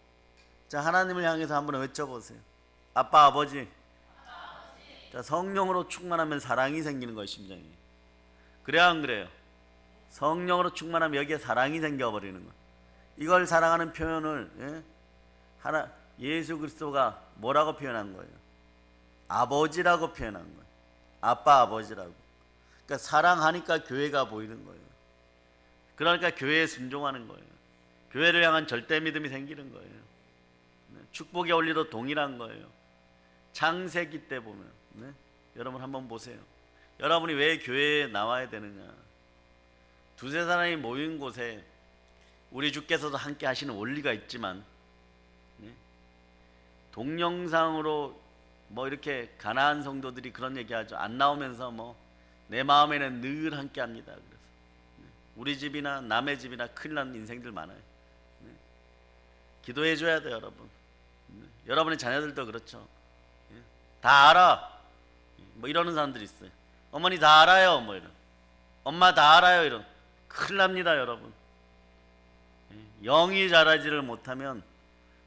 자, 하나님을 향해서 한번 외쳐보세요. 아빠 아버지. 자, 성령으로 충만하면 사랑이 생기는 거예요. 심장에. 그래야 안 그래요? 성령으로 충만하면 여기에 사랑이 생겨버리는 거예요. 이걸 사랑하는 표현을 예수 그리스도가 뭐라고 표현한 거예요? 아버지라고 표현한 거예요. 아빠 아버지라고. 그러니까 사랑하니까 교회가 보이는 거예요. 그러니까 교회에 순종하는 거예요. 교회를 향한 절대 믿음이 생기는 거예요. 축복의 원리도 동일한 거예요. 창세기 때 보면 여러분 한번 보세요. 여러분이 왜 교회에 나와야 되느냐, 두세 사람이 모인 곳에 우리 주께서도 함께 하시는 원리가 있지만 동영상으로 뭐 이렇게 가난한 성도들이 그런 얘기하죠. 안 나오면서 뭐 내 마음에는 늘 함께합니다. 그래서 우리 집이나 남의 집이나 큰일 난 인생들 많아요. 기도해 줘야 돼요, 여러분. 여러분의 자녀들도 그렇죠. 다 알아. 뭐 이러는 사람들이 있어요. 어머니 다 알아요. 뭐 이런. 엄마 다 알아요. 이런. 큰일 납니다, 여러분. 영이 자라지를 못하면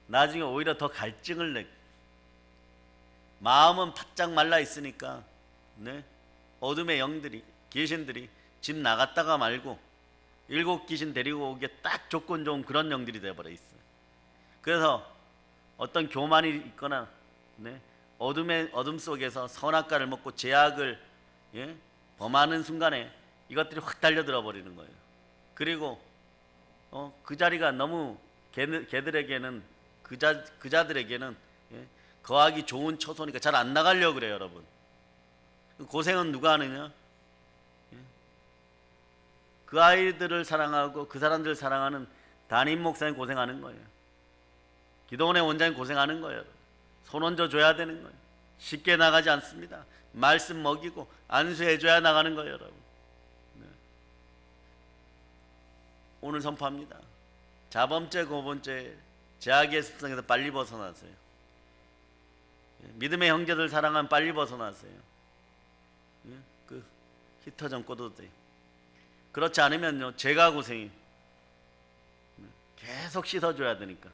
나중에 오히려 더 갈증을 내. 마음은 바짝 말라 있으니까 어둠의 영들이, 귀신들이 집 나갔다가 말고 7 귀신 데리고 오기에 딱 조건 좋은 그런 영들이 되어버려 있어요. 그래서 어떤 교만이 있거나 어둠 속에서 선악과를 먹고 죄악을 범하는 순간에 이것들이 확 달려들어 버리는 거예요. 그리고 그 자리가 너무 걔들에게는 그자들에게는 거하기 좋은 처소니까 잘 안 나가려고 그래요, 여러분. 고생은 누가 하느냐? 그 아이들을 사랑하고 그 사람들을 사랑하는 담임 목사님 고생하는 거예요. 기도원의 원장님 고생하는 거예요. 손 얹어 줘야 되는 거예요. 쉽게 나가지 않습니다. 말씀 먹이고 안수해 줘야 나가는 거예요, 여러분. 오늘 선포합니다. 자범죄, 고범죄, 죄악의 습성에서 빨리 벗어나세요. 믿음의 형제들 사랑하면 빨리 벗어나세요. 그 히터 좀 꺼도 돼. 그렇지 않으면요, 제가 고생이 계속 씻어줘야 되니까.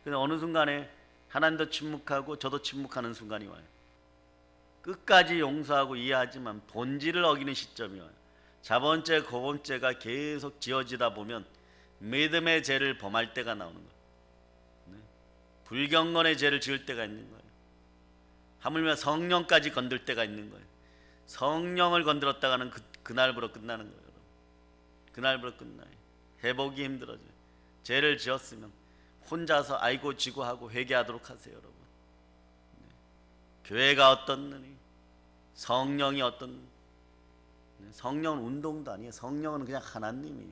근데 어느 순간에 하나님도 침묵하고 저도 침묵하는 순간이 와요. 끝까지 용서하고 이해하지만 본질을 어기는 시점이 와요. 자범죄, 고범죄가 계속 지어지다 보면 믿음의 죄를 범할 때가 나오는 거예요. 불경건의 죄를 지을 때가 있는 거예요. 하물며 성령까지 건들 때가 있는 거예요. 성령을 건드렸다가는 그날부로 끝나는 거예요. 여러분. 그날부로 끝나요. 회복이 힘들어져요. 죄를 지었으면 혼자서 알고 지고 하고 회개하도록 하세요, 여러분. 교회가 어떻느니, 성령이 어떤, 성령은 운동도 아니에요. 성령은 그냥 하나님이.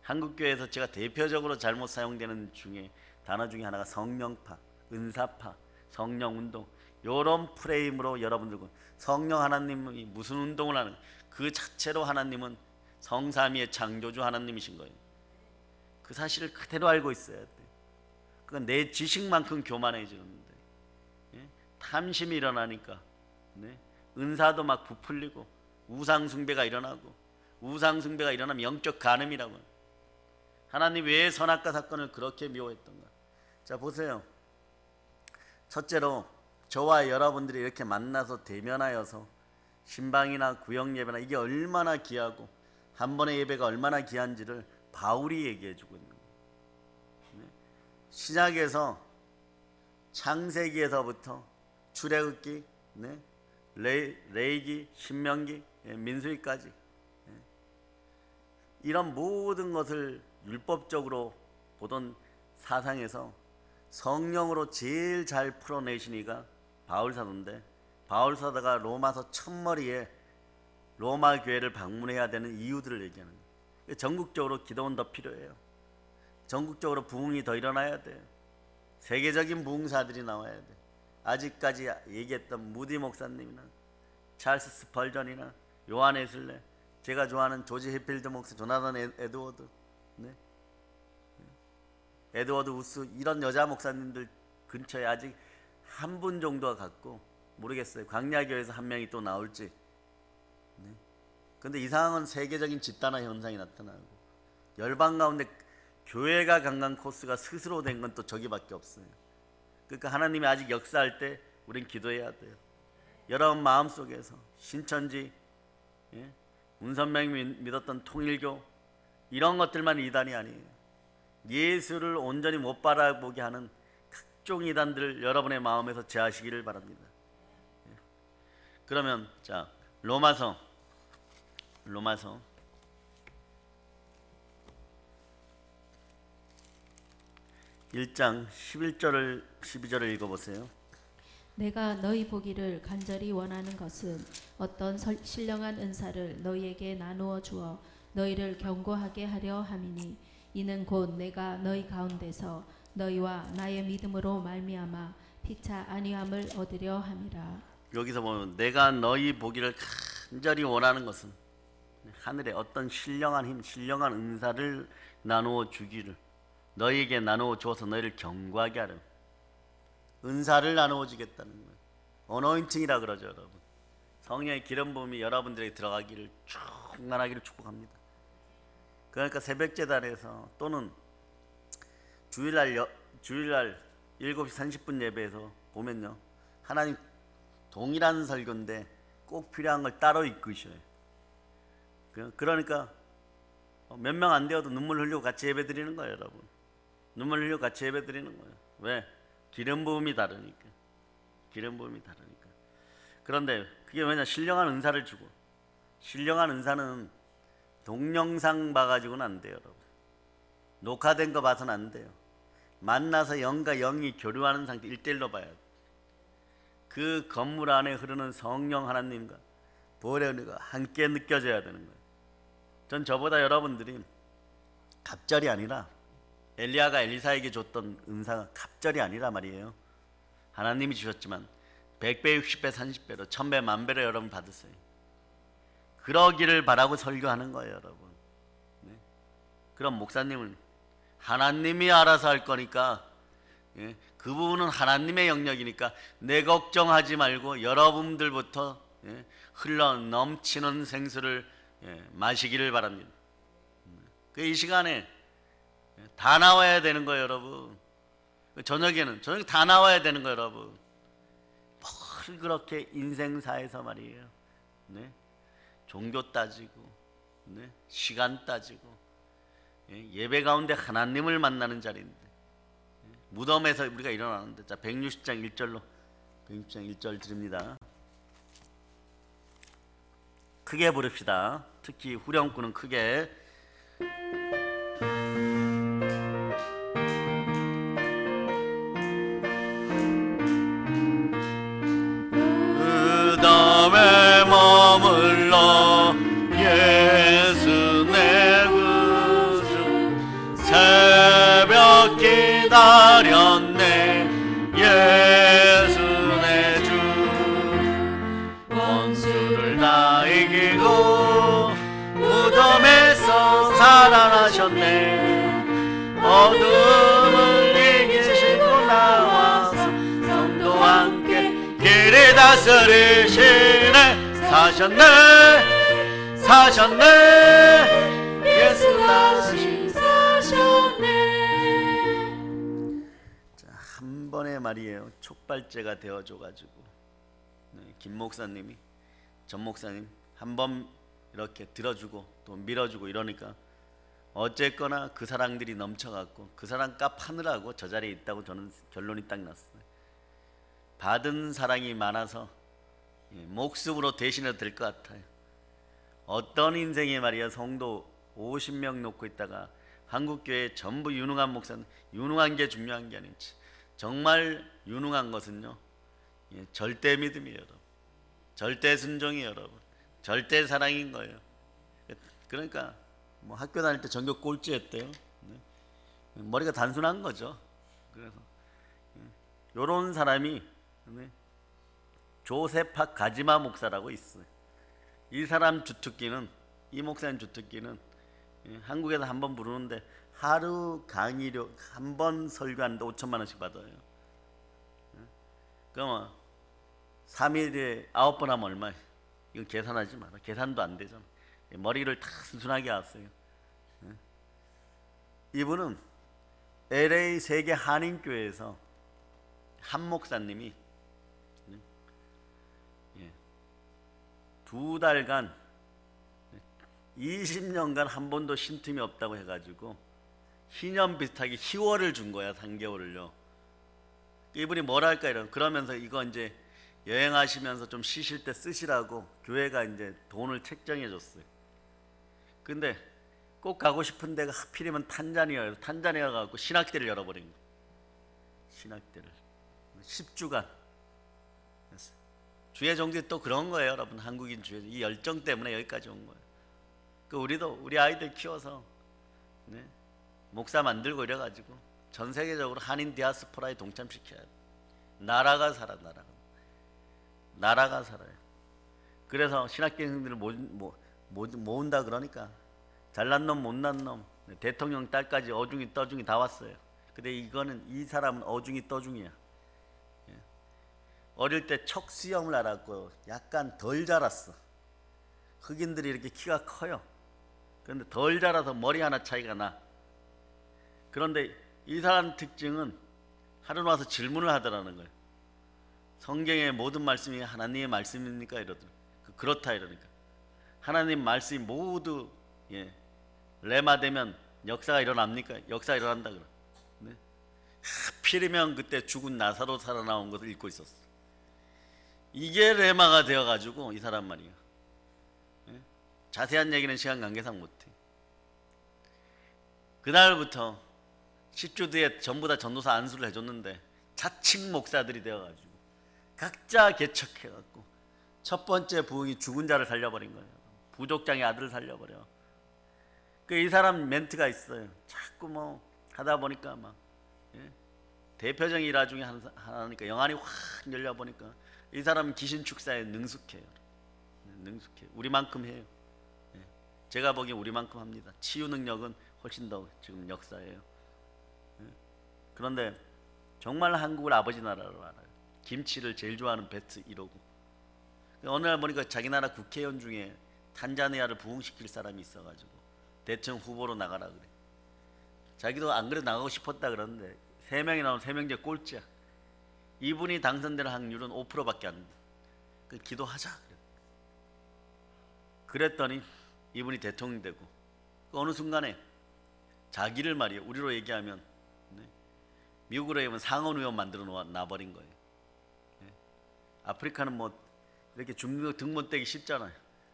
한국교회에서 제가 대표적으로 잘못 사용되는 단어 중에 하나가 성령파, 은사파, 성령운동, 이런 프레임으로 여러분들 성령 하나님이 무슨 운동을 하는, 그 자체로 하나님은 성삼위의 창조주 하나님이신 거예요. 그 사실을 그대로 알고 있어야 돼. 그건 내 지식만큼 교만해지는데, 탐심이 일어나니까 은사도 막 부풀리고 우상숭배가 일어나고, 우상숭배가 일어나면 영적 간음이라고. 하나님 왜 선악과 사건을 그렇게 미워했던가? 자, 보세요. 첫째로 저와 여러분들이 이렇게 만나서 대면하여서 신방이나 구역 예배나 이게 얼마나 귀하고 한 번의 예배가 얼마나 귀한지를 바울이 얘기해 주고 있는 거예요. 신약에서 창세기에서부터 출애굽기, 레위기, 신명기, 민수기까지 이런 모든 것을 율법적으로 보던 사상에서 성령으로 제일 잘 풀어내신 이가 바울사도인데, 바울사도가 로마서 첫머리에 로마 교회를 방문해야 되는 이유들을 얘기하는 거예요. 전국적으로 기도원 더 필요해요. 전국적으로 부흥이 더 일어나야 돼요. 세계적인 부흥사들이 나와야 돼. 아직까지 얘기했던 무디 목사님이나 찰스 스펄전이나 요한 웨슬레, 제가 좋아하는 조지 해필드 목사, 조나단 에드워드, 에드워드 우스, 이런 여자 목사님들 근처에 아직 한 분 정도가 갔고, 모르겠어요. 광야교회에서 한 명이 또 나올지. 근데 이상한 세계적인 집단화 현상이 나타나고, 열방 가운데 교회가 강간 코스가 스스로 된 건 또 저기밖에 없어요. 그러니까 하나님이 아직 역사할 때 우린 기도해야 돼요. 여러분 마음속에서 신천지, 문선명이 믿었던 통일교, 이런 것들만 이단이 아니에요. 예수를 온전히 못 바라보게 하는 각종 이단들을 여러분의 마음에서 제하시기를 바랍니다. 그러면 자, 로마서 1장 11절을 12절을 읽어보세요. 내가 너희 보기를 간절히 원하는 것은 어떤 신령한 은사를 너희에게 나누어 주어 너희를 견고하게 하려 함이니, 이는 곧 내가 너희 가운데서 너희와 나의 믿음으로 말미암아 피차 안위함을 얻으려 함이라. 여기서 보면 내가 너희 보기를 간절히 원하는 것은 하늘의 어떤 신령한 힘, 신령한 은사를 나누어 주기를, 너희에게 나누어 주어서 너희를 경고하게 하려. 은사를 나누어 주겠다는 거예요. 어노인팅이라 그러죠, 여러분. 성령의 기름 부음이 여러분들에게 들어가기를 충만하기를 축복합니다. 그러니까 새벽 제단에서 또는 주일날 7시 30분 예배에서 보면요, 하나님 동일한 설교인데 꼭 필요한 걸 따로 이끄셔요. 그러니까 몇 명 안 되어도 눈물 흘리고 같이 예배 드리는 거예요, 여러분. 눈물 흘리고 같이 예배 드리는 거예요. 왜? 기름 부음이 다르니까. 기름 부음이 다르니까. 그런데 그게 왜냐? 신령한 은사를 주고, 신령한 은사는 동영상 봐가지고는 안 돼요, 여러분. 녹화된 거 봐서는 안 돼요. 만나서 영과 영이 교류하는 상태 1대1로 봐야 돼. 그 건물 안에 흐르는 성령 하나님과 보혈의 은혜가 함께 느껴져야 되는 거예요. 전 저보다 여러분들이 갑절이 아니라, 엘리야가 엘리사에게 줬던 은사가 갑절이 아니라 말이에요. 하나님이 주셨지만 100배, 60배, 30배로 1000배, 10,000배로 여러분 받으세요. 그러기를 바라고 설교하는 거예요, 여러분. 네? 그럼 목사님은 하나님이 알아서 할 거니까, 예? 그 부분은 하나님의 영역이니까 내 걱정하지 말고 여러분들부터, 예? 흘러 넘치는 생수를, 예? 마시기를 바랍니다. 이 시간에 다 나와야 되는 거예요, 여러분. 저녁에 다 나와야 되는 거예요, 여러분. 뭘 그렇게 인생사에서 말이에요, 네? 종교 따지고, 네? 시간 따지고, 예배 가운데 하나님을 만나는 자리인데, 무덤에서 우리가 일어나는데. 자, 160장 1절로 160장 1절 드립니다. 크게 부릅시다. 특히 후렴구는 크게. 그 다음에 머물러 예수 내 구주, 새벽 기다렸네 예수 내 주. 원수를 다 이기고 무덤에서 살아나셨네. 어둠을 이기시고 나와서 성도와 함께 길을 다스리시네. 사셨네, 사셨네, 예수 다시 사셨네. 자, 한 번에 말이에요, 촉발제가 되어줘가지고, 네, 김 목사님이, 전 목사님 한 번 이렇게 들어주고 또 밀어주고 이러니까 어쨌거나 그 사랑들이 넘쳐갖고 그 사랑 값 하느라고 저 자리에 있다고 저는 결론이 딱 났어요. 받은 사랑이 많아서 목숨으로 대신해도 될 것 같아요. 어떤 인생에 말이야, 성도 50명 놓고 있다가 한국교회 전부 유능한 목사는, 유능한 게 중요한 게 아니지, 정말 유능한 것은요, 절대 믿음이에요, 여러분. 절대 순종이에요, 여러분. 절대 사랑인 거예요. 그러니까 뭐 학교 다닐 때 전교 꼴찌했대요. 네. 머리가 단순한 거죠. 그래서 요런 사람이, 네, 조세파 가지마 목사라고 있어요. 이 사람 주특기는, 이 목사님 주특기는, 한국에서 한 번 부르는데 하루 강의료 한 번 설교하는데 5천만 원씩 받아요. 그러면 3일에 9번 하면 얼마예요? 이건 계산하지 마라. 계산도 안 되잖아. 머리를 다 순순하게 하세요. 이분은 LA 세계 한인교회에서 한 목사님이 2달간 20년간 한 번도 쉼틈이 없다고 해가지고 희년 비슷하게 희월을 준 거야. 3개월을요. 이분이 뭐랄까 그러면서 이거 이제 여행하시면서 좀 쉬실 때 쓰시라고 교회가 이제 돈을 책정해 줬어요. 근데 꼭 가고 싶은 데가 하필이면 탄자니아 가고 신학대를 열어버린 거예요. 신학대를 10주간. 주의 종들이 또 그런 거예요, 여러분. 한국인 주의, 이 열정 때문에 여기까지 온 거예요. 우리도 우리 아이들 키워서, 네, 목사 만들고 이래가지고 전 세계적으로 한인 디아스포라에 동참시켜야 돼. 나라가 살아요. 그래서 신학생들을 모은다 그러니까 잘난 놈 못난 놈 대통령 딸까지 어중이 떠중이 다 왔어요. 근데 이 사람은 어중이 떠중이야. 어릴 때 척수염을 알았고 약간 덜 자랐어. 흑인들이 이렇게 키가 커요. 그런데 덜 자라서 머리 하나 차이가 나. 그런데 이 사람 특징은 하루 와서 질문을 하더라는 거예요. 성경의 모든 말씀이 하나님의 말씀입니까? 이러더라고요. 그렇다 이러니까 하나님 말씀이 모두 레마되면 역사가 일어납니까? 역사가 일어난다 그래. 네? 하필이면 그때 죽은 나사로 살아나온 것을 읽고 있었어. 이게 레마가 되어가지고 이 사람 말이야. 자세한 얘기는 시간 관계상 못해. 그날부터 10주 뒤에 전부 다 전도사 안수를 해줬는데 자칭 목사들이 되어가지고 각자 개척해갖고 첫 번째 부흥이 죽은 자를 살려버린 거예요. 부족장의 아들을 살려버려. 이 사람 멘트가 있어요. 자꾸 뭐 하다 보니까 막 대표적인 일화 중에 하나니까 영안이 확 열려보니까 이 사람은 귀신 축사에 능숙해요. 능숙해. 우리만큼 해요. 제가 보기엔 우리만큼 합니다. 치유 능력은 훨씬 더 지금 역사예요. 그런데 정말 한국을 아버지 나라로 알아요. 김치를 제일 좋아하는 베트 1호고. 어느 날 보니까 자기 나라 국회의원 중에 탄자니아를 부흥시킬 사람이 있어가지고 대청 후보로 나가라 그래. 자기도 안 그래도 나가고 싶었다 그러는데 3명이 나오면 3명 중에 꼴찌야. 이분이 당선될 확률은 5%밖에 안 돼. 기도하자 그래. 그랬더니 이분이 대통령 되고 어느 순간에 자기를 말이에요. 우리로 얘기하면 미국으로 얘기하면 상원 의원 만들어 놔버린 거예요. 아프리카는 뭐 이렇게 등본 떼기 쉽잖아요.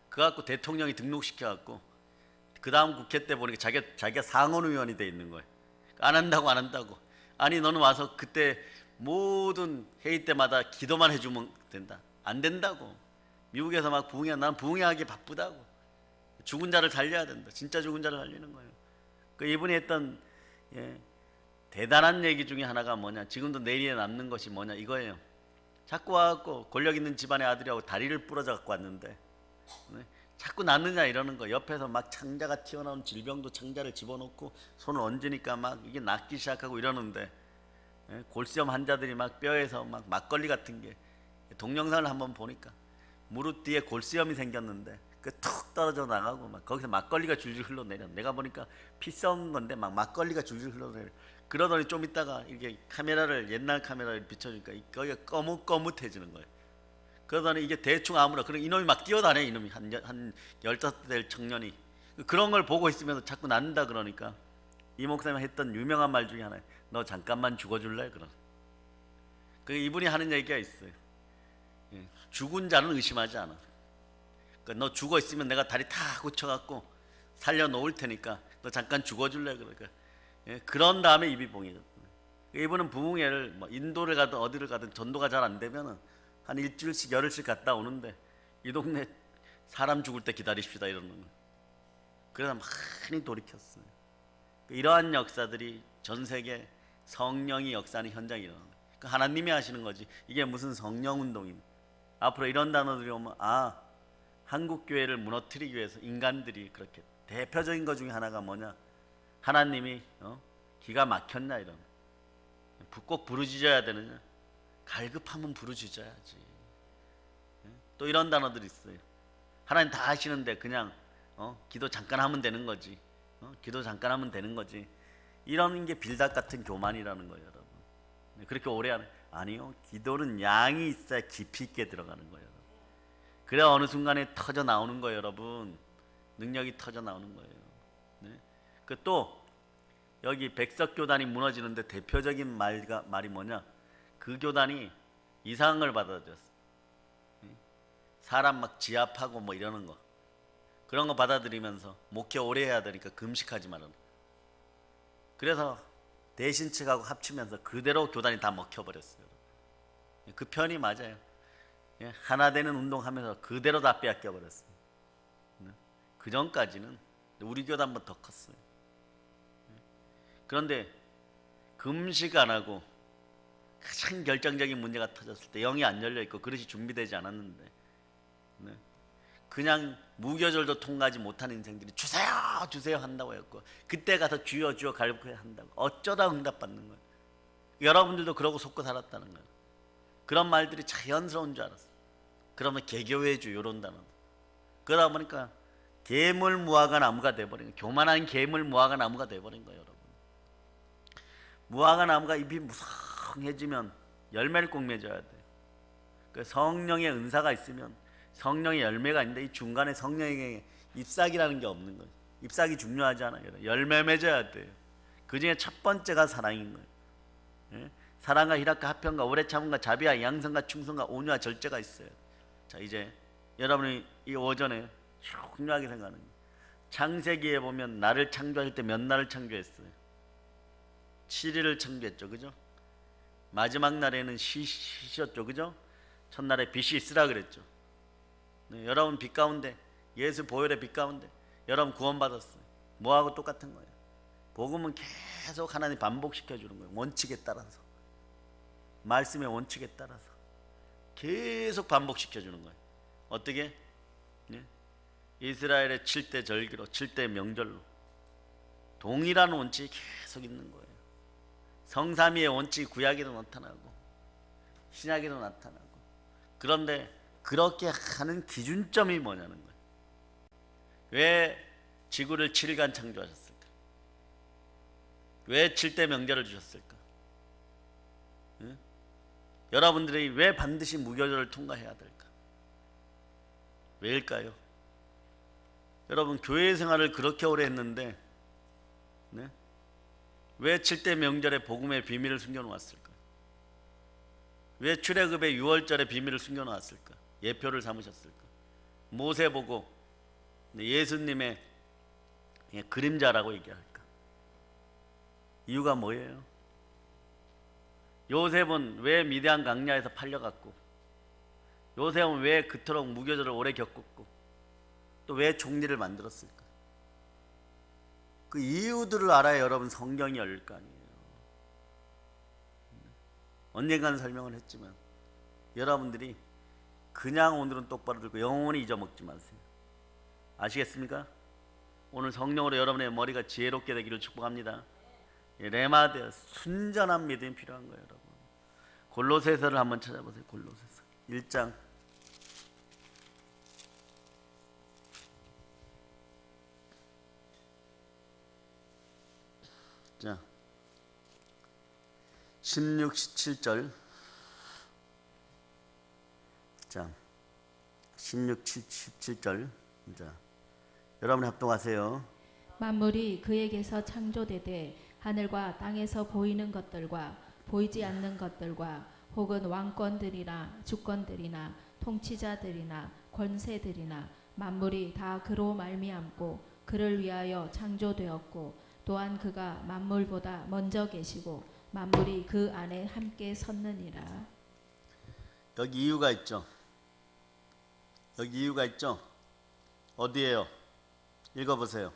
그거 갖고 대통령이 등록시켜갖고 그 다음 국회 때 보니까 자기가 상원 의원이 돼 있는 거예요. 안 한다고. 아니 너는 와서 그때 모든 회의 때마다 기도만 해주면 된다. 안 된다고. 미국에서 막 난 부흥하기 바쁘다고. 죽은 자를 살려야 된다. 진짜 죽은 자를 살리는 거예요. 이분이 했던 대단한 얘기 중에 하나가 뭐냐. 지금도 내리에 남는 것이 뭐냐 이거예요. 자꾸 와갖고 권력 있는 집안의 아들이하고 다리를 부러져 갖고 왔는데 자꾸 낳느냐 이러는 거. 옆에서 막 창자가 튀어나온 질병도 창자를 집어넣고 손을 얹으니까 막 이게 낫기 시작하고 이러는데 골수염 환자들이 막 뼈에서 막 막걸리 같은 게 동영상을 한번 보니까 무릎 뒤에 골수염이 생겼는데 툭 떨어져 나가고 막 거기서 막걸리가 줄줄 흘러내려. 내가 보니까 피 썩은 건데 막 막걸리가 줄줄 흘러내려. 그러더니 좀 있다가 이게 옛날 카메라를 비춰주니까 거기가 거뭇거뭇해지는 거예요. 그러더니 이게 대충 아무나 그런 이놈이 막 뛰어다녀. 이놈이 한 15살 청년이 그런 걸 보고 있으면서 자꾸 낳는다 그러니까 이 목사님이 했던 유명한 말 중에 하나예요. 너 잠깐만 죽어줄래? 그런. 이분이 하는 얘기가 있어요. 죽은 자는 의심하지 않아. 너 죽어 있으면 내가 다리 다 고쳐갖고 살려놓을 테니까 너 잠깐 죽어줄래? 그러니까 그런 다음에 입이 봉해졌어요. 이분은 부흥회를 뭐 인도를 가든 어디를 가든 전도가 잘 안 되면은 한 일주일씩 열흘씩 갔다 오는데 이 동네 사람 죽을 때 기다립시다 이러는 거예요. 그래서 많이 돌이켰어요. 이러한 역사들이 전 세계 성령이 역사하는 현장이 일어나는 거예요. 하나님이 하시는 거지. 이게 무슨 성령 운동입니까? 앞으로 이런 단어들이 오면 한국 교회를 무너뜨리기 위해서 인간들이 그렇게 대표적인 것 중에 하나가 뭐냐? 하나님이 기가 막혔냐 이런. 꼭 부르짖어야 되느냐? 갈급하면 부르짖어야지. 또 이런 단어들이 있어요. 하나님 다 하시는데 그냥 기도 잠깐 하면 되는 거지. 기도 잠깐 하면 되는 거지. 이런 게 빌닥 같은 교만이라는 거예요, 여러분. 그렇게 오래 하는 아니요. 기도는 양이 있어야 깊이 있게 들어가는 거예요. 여러분. 그래야 어느 순간에 터져 나오는 거예요, 여러분. 능력이 터져 나오는 거예요. 네? 또 여기 백석교단이 무너지는데 대표적인 말이 뭐냐? 그 교단이 이상한 걸 받아들였어. 사람 막 지압하고 뭐 이러는 거. 그런 거 받아들이면서 목회 오래 해야 되니까 금식하지 말아라. 그래서 대신 측하고 합치면서 그대로 교단이 다 먹혀버렸어요. 그 편이 맞아요. 하나 되는 운동하면서 그대로 다 빼앗겨버렸어요. 그 전까지는 우리 교단보다 더 컸어요. 그런데 금식 안 하고 가장 결정적인 문제가 터졌을 때 영이 안 열려있고 그릇이 준비되지 않았는데 그냥 무교절도 통과하지 못한 인생들이 주세요 주세요 한다고 했고, 그때 가서 주여 주여 갈급해야 한다고 어쩌다 응답받는 거예요. 여러분들도 그러고 속고 살았다는 거예요. 그런 말들이 자연스러운 줄 알았어요. 그러면 개교회주 이런 단어. 그러다 보니까 개물무화과 나무가 돼버린 거예요. 교만한 개물무화과 나무가 돼버린 거예요. 여러분, 무화과 나무가 잎이 무성해지면 열매를 꼭 맺어야 돼요. 그 성령의 은사가 있으면 성령의 열매가 있는데, 이 중간에 성령의 잎사귀라는 게 없는 거예요. 잎사귀 중요하지 않아요. 열매 맺어야 돼요. 그 중에 첫 번째가 사랑인 거예요. 예? 사랑과 희락과 화평과 오래 참음과 자비와 양성과 충성과 온유와 절제가 있어요. 자, 이제 여러분이 이 오전에 중요하게 생각하는 거예요. 창세기에 보면 나를 창조할 때 몇 날을 창조했어요? 7일을 창조했죠. 그죠? 마지막 날에는 쉬셨죠. 그죠? 첫날에 빛이 있으라 그랬죠. 네, 여러분 빛 가운데, 예수 보혈의 빛 가운데 여러분 구원받았어요. 뭐하고 똑같은 거예요. 복음은 계속 하나님 반복시켜 주는 거예요. 원칙에 따라서, 말씀의 원칙에 따라서 계속 반복시켜 주는 거예요. 어떻게? 네? 이스라엘의 7대 절기로, 7대 명절로 동일한 원칙이 계속 있는 거예요. 성삼위의 원칙이 구약에도 나타나고 신약에도 나타나고. 그런데 그렇게 하는 기준점이 뭐냐는 거예요. 왜 지구를 7일간 창조하셨을까? 왜 7대 명절을 주셨을까? 응? 여러분들이 왜 반드시 무교절을 통과해야 될까? 왜일까요? 여러분, 교회 생활을 그렇게 오래 했는데, 네? 왜 7대 명절에 복음의 비밀을 숨겨놓았을까? 왜 출애굽의 6월절의 비밀을 숨겨놓았을까? 예표를 삼으셨을까? 모세 보고 예수님의 그림자라고 얘기할까? 이유가 뭐예요? 요셉은 왜 미디안 강야에서 팔려갔고, 요셉은 왜 그토록 무교절을 오래 겪었고, 또 왜 총리를 만들었을까? 그 이유들을 알아야 여러분 성경이 열릴 거 아니에요. 언젠가는 설명을 했지만 여러분들이 그냥 오늘은 똑바로 들고 영원히 잊어먹지 마세요. 아시겠습니까? 오늘 성령으로 여러분의 머리가 지혜롭게 되기를 축복합니다. 레마데 순전한 믿음이 필요한 거예요. 여러분, 골로새서를 한번 찾아보세요. 골로새서 1장. 자, 16, 17절. 자, 16, 17절. 자, 여러분 합동하세요. 만물이 그에게서 창조되되 하늘과 땅에서 보이는 것들과 보이지 않는 것들과 혹은 왕권들이나 주권들이나 통치자들이나 권세들이나 만물이 다 그로 말미암고 그를 위하여 창조되었고, 또한 그가 만물보다 먼저 계시고 만물이 그 안에 함께 섰느니라. 여기 이유가 있죠. 여기 이유가 있죠. 어디에요? 읽어보세요.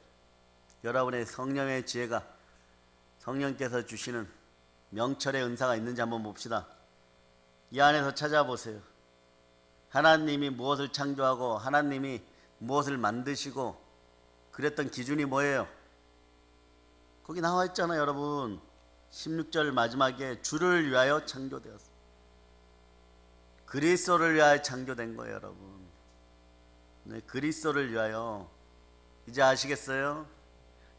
여러분의 성령의 지혜가, 성령께서 주시는 명철의 은사가 있는지 한번 봅시다. 이 안에서 찾아보세요. 하나님이 무엇을 창조하고 하나님이 무엇을 만드시고 그랬던 기준이 뭐예요? 거기 나와 있잖아요. 여러분, 16절 마지막에 주를 위하여 창조되었습니다. 그리스도를 위하여 창조된 거예요. 여러분, 네, 그리스도를 위하여. 이제 아시겠어요?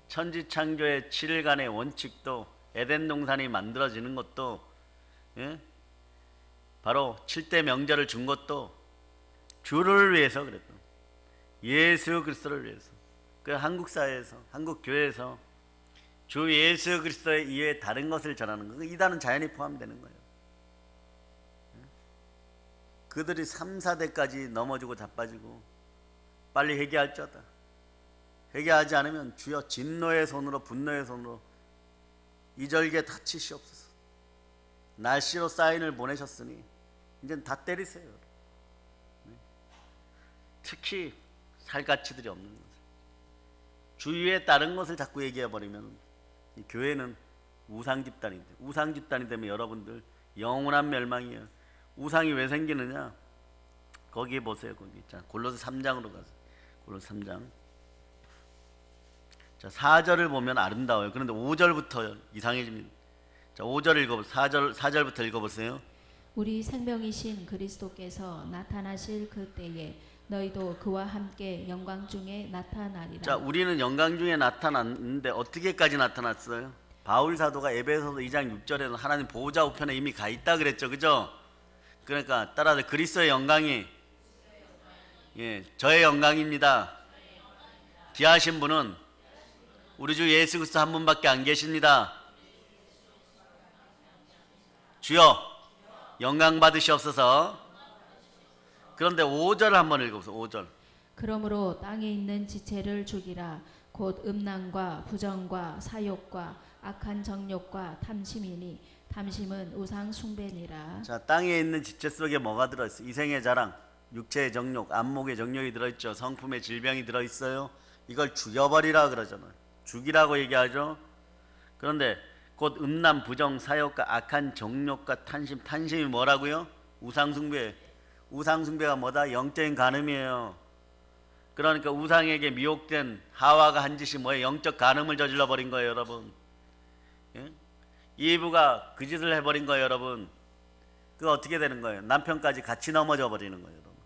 천지창조의 7일간의 원칙도, 에덴 동산이 만들어지는 것도, 예? 바로 7대 명절을 준 것도 주를 위해서 그랬던, 예수 그리스도를 위해서. 그 한국 사회에서, 한국 교회에서 주 예수 그리스도 이외에 다른 것을 전하는 거, 이단은 자연히 포함되는 거예요. 그들이 3, 4대까지 넘어지고 자빠지고 빨리 회개할지어다. 회개하지 않으면 주여 진노의 손으로, 분노의 손으로 이 절기에 다치시옵소서. 날씨로 사인을 보내셨으니 이제는 다 때리세요. 특히 살가치들이 없는 것을, 주위에 다른 것을 자꾸 얘기해버리면 이 교회는 우상 집단이 돼. 우상 집단이 되면 여러분들 영원한 멸망이에요. 우상이 왜 생기느냐? 거기 보세요. 거기. 자, 골로새 3장으로 가세요. 골로새 3장. 자, 4절을 보면 아름다워요. 그런데 5절부터 이상해집니다. 자, 5절 읽어보세요. 4절부터 읽어보세요. 우리 생명이신 그리스도께서 나타나실 그때에 너희도 그와 함께 영광 중에 나타나리라. 자, 우리는 영광 중에 나타났는데 어떻게까지 나타났어요? 바울 사도가 에베소서 2장 6절에는 하나님 보호자 우편에 이미 가 있다 그랬죠. 그죠? 그러니까 따라서 그리스도의 영광이 저의 영광입니다. 귀하신 분은 우리 주 예수 그리스도 한 분밖에 안 계십니다. 주여 영광 받으시옵소서. 그런데 5절 한번 읽어보세요. 5절. 그러므로 땅에 있는 지체를 죽이라. 곧 음란과 부정과 사욕과 악한 정욕과 탐심이니 탐심은 우상 숭배니라. 자, 땅에 있는 지체 속에 뭐가 들어있어요? 이생의 자랑, 육체의 정욕, 안목의 정욕이 들어있죠. 성품의 질병이 들어있어요. 이걸 죽여버리라 그러잖아요. 죽이라고 얘기하죠. 그런데 곧 음란, 부정, 사욕과 악한 정욕과 탄심이 뭐라고요? 우상숭배. 우상숭배가 뭐다? 영적인 간음이에요. 그러니까 우상에게 미혹된 하와가 한 짓이 뭐예요? 영적 간음을 저질러 버린 거예요, 여러분. 예? 이브가 그 짓을 해버린 거예요, 여러분. 그거 어떻게 되는 거예요? 남편까지 같이 넘어져 버리는 거예요, 여러분.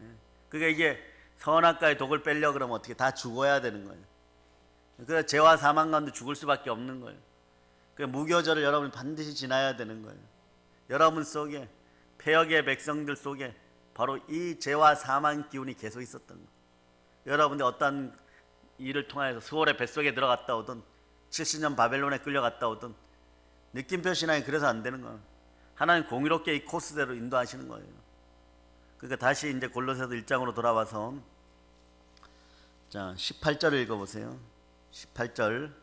예? 그러니까 이게 선악과의 독을 빼려고 그러면 어떻게 다 죽어야 되는 거예요. 그래서 죄와 사망 가운데 죽을 수밖에 없는 거예요. 그 무교절을 여러분이 반드시 지나야 되는 거예요. 여러분 속에, 폐역의 백성들 속에 바로 이 죄와 사망 기운이 계속 있었던 거예요. 여러분들 어떤 일을 통해서 수월의 뱃속에 들어갔다 오든 70년 바벨론에 끌려갔다 오든 느낌표 신앙이 그래서 안 되는 거예요. 하나님 공의롭게 이 코스대로 인도하시는 거예요. 그러니까 다시 이제 골로새서 1장으로 돌아와서 자 18절을 읽어보세요. 18절.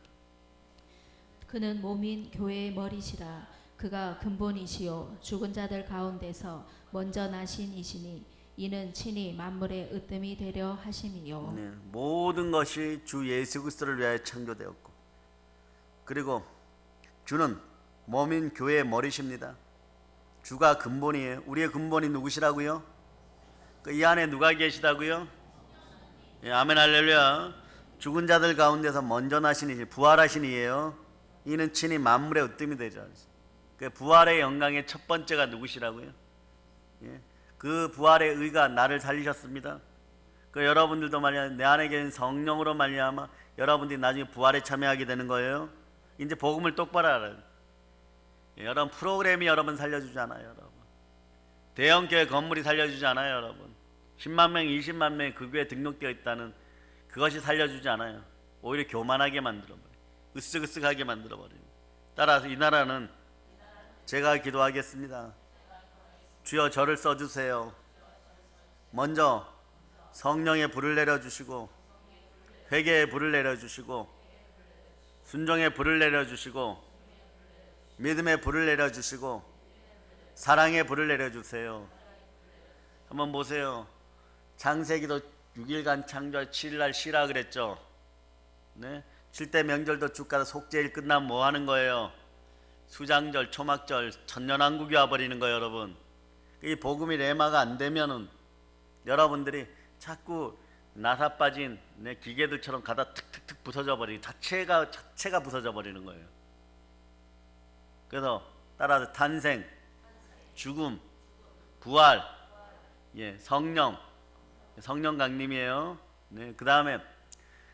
그는 몸인 교회의 머리시라. 그가 근본이시요 죽은 자들 가운데서 먼저 나신 이시니 이는 친히 만물의 으뜸이 되려 하심이요. 네, 모든 것이 주 예수 그리스도를 위하여 창조되었고 그리고 주는 몸인 교회의 머리십니다. 주가 근본이에요. 우리의 근본이 누구시라고요? 이 안에 누가 계시다고요? 예, 아멘 할렐루야. 죽은 자들 가운데서 먼저 나신 이시 부활하신 이예요. 이는 친히 만물의 으뜸이 되죠. 그 부활의 영광의 첫 번째가 누구시라고요? 예, 그 부활의 의가 나를 살리셨습니다. 그 여러분들도 말이야 내 안에 계신 성령으로 말미암아 여러분들이 나중에 부활에 참여하게 되는 거예요. 이제 복음을 똑바로 알아요. 예, 여러분 프로그램이 여러분 살려주지 않아요. 여러분 대형교회 건물이 살려주지 않아요. 여러분 10만 명, 20만 명이 그 교회에 등록되어 있다는 그것이 살려주지 않아요. 오히려 교만하게 만들어버려요. 으쓱으쓱하게 만들어버려요. 따라서 이 나라는 제가 기도하겠습니다. 주여 저를 써주세요. 먼저 성령의 불을 내려주시고 회개의 불을 내려주시고 순종의 불을 내려주시고 믿음의 불을 내려주시고 사랑의 불을 내려주세요. 한번 보세요. 창세기도 6일간 창조할 7일날 쉬라 그랬죠. 네? 7대 명절도 주가서 속죄일 끝나면 뭐 하는 거예요? 수장절, 초막절, 천년왕국이 와버리는 거예요. 여러분 이 복음이 레마가 안 되면은 여러분들이 자꾸 나사 빠진 기계들처럼 가다 툭툭툭 부서져 버리고 자체가 부서져 버리는 거예요. 그래서 따라서 탄생, 죽음, 부활, 예, 성령 강림이에요. 네, 그 다음에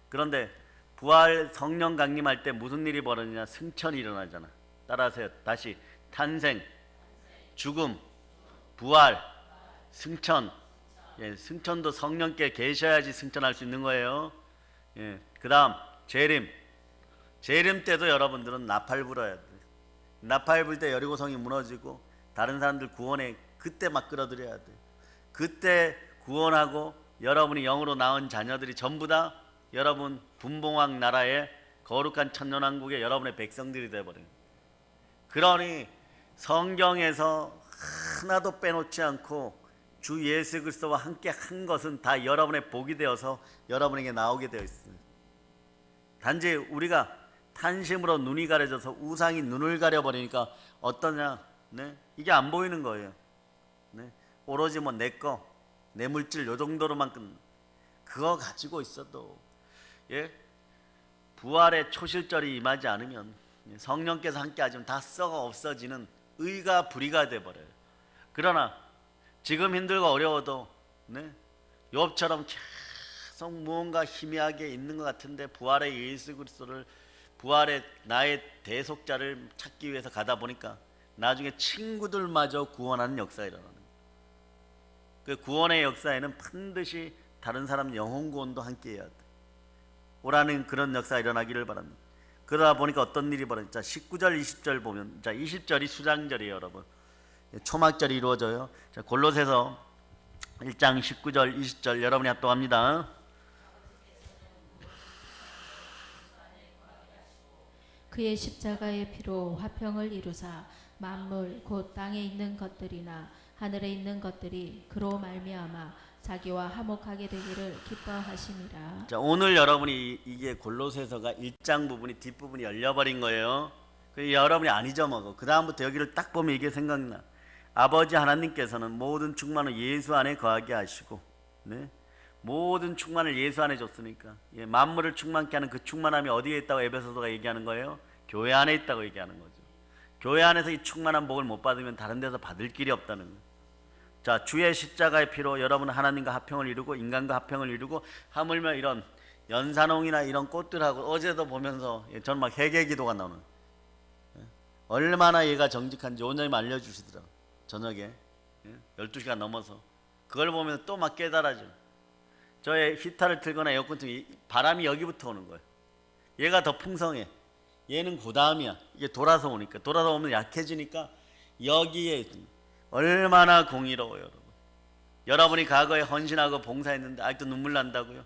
그런데 부활 성령 강림할 때 무슨 일이 벌어지냐? 승천이 일어나잖아. 따라서 다시 탄생, 죽음, 부활, 승천. 예, 승천도 성령께 계셔야지 승천할 수 있는 거예요. 예, 그 다음 재림 때도 여러분들은 나팔 불어야 돼. 나팔 불 때 여리고성이 무너지고 다른 사람들 구원에 그때 막 끌어들여야 돼. 그때 구원하고 여러분이 영으로 낳은 자녀들이 전부 다 여러분 분봉왕 나라의 거룩한 천년왕국의 여러분의 백성들이 되어버려요. 그러니 성경에서 하나도 빼놓지 않고 주 예수 그리스도와 함께 한 것은 다 여러분의 복이 되어서 여러분에게 나오게 되어 있습니다. 단지 우리가 탄심으로 눈이 가려져서 우상이 눈을 가려버리니까 어떠냐? 네? 이게 안 보이는 거예요. 네? 오로지 뭐 내 거, 내 물질 요 정도로만 그거 가지고 있어도 부활의 초실절이 임하지 않으면 성령께서 함께 하시면 다 썩어 없어지는 의가 불의가 돼버려요. 그러나 지금 힘들고 어려워도 욥처럼 계속 무언가 희미하게 있는 것 같은데 부활의 예수 그리스도를 부활의 나의 대속자를 찾기 위해서 가다 보니까 나중에 친구들마저 구원하는 역사가 일어나는 거예요. 그 구원의 역사에는 반드시 다른 사람 영혼 구원도 함께 해야 돼. 오라는 그런 역사가 일어나기를 바랍니다. 그러다 보니까 어떤 일이 벌어져? 자, 19절 20절 보면, 자, 20절이 수장절이에요, 여러분. 초막절이 이루어져요. 자, 골로새서 1장 19절 20절 여러분이 합독합니다. 그의 십자가의 피로 화평을 이루사 만물 곧 땅에 있는 것들이나 하늘에 있는 것들이 그로 말미암아 자기와 화목하게 되기를 기뻐하심이라. 자, 오늘 여러분이 이게 골로새서가 1장 부분이 뒷부분이 열려버린 거예요. 여러분이 안 잊어먹어. 그 다음부터 여기를 딱 보면 이게 생각나. 아버지 하나님께서는 모든 충만을 예수 안에 거하게 하시고, 모든 충만을 예수 안에 줬으니까 만물을 충만케 하는 그 충만함이 어디에 있다고 에베소서가 얘기하는 거예요? 교회 안에 있다고 얘기하는 거죠. 교회 안에서 이 충만한 복을 못 받으면 다른 데서 받을 길이 없다는 거예요. 자, 주의 십자가의 피로 여러분은 하나님과 화평을 이루고 인간과 화평을 이루고, 하물며 이런 연산홍이나 이런 꽃들하고 어제도 보면서 저는 막 회개 기도가 나오는, 얼마나 얘가 정직한지 원장님 알려주시더라고요. 저녁에 12시간 넘어서 그걸 보면 또 막 깨달아져. 저의 히터를 틀거나 에어컨 틀면 바람이 여기부터 오는 거예요. 얘가 더 풍성해. 얘는 그 다음이야. 이게 돌아서 오니까, 돌아서 오면 약해지니까 여기에 얼마나 공의로워요, 여러분. 여러분이 과거에 헌신하고 봉사했는데 아직도 눈물 난다고요?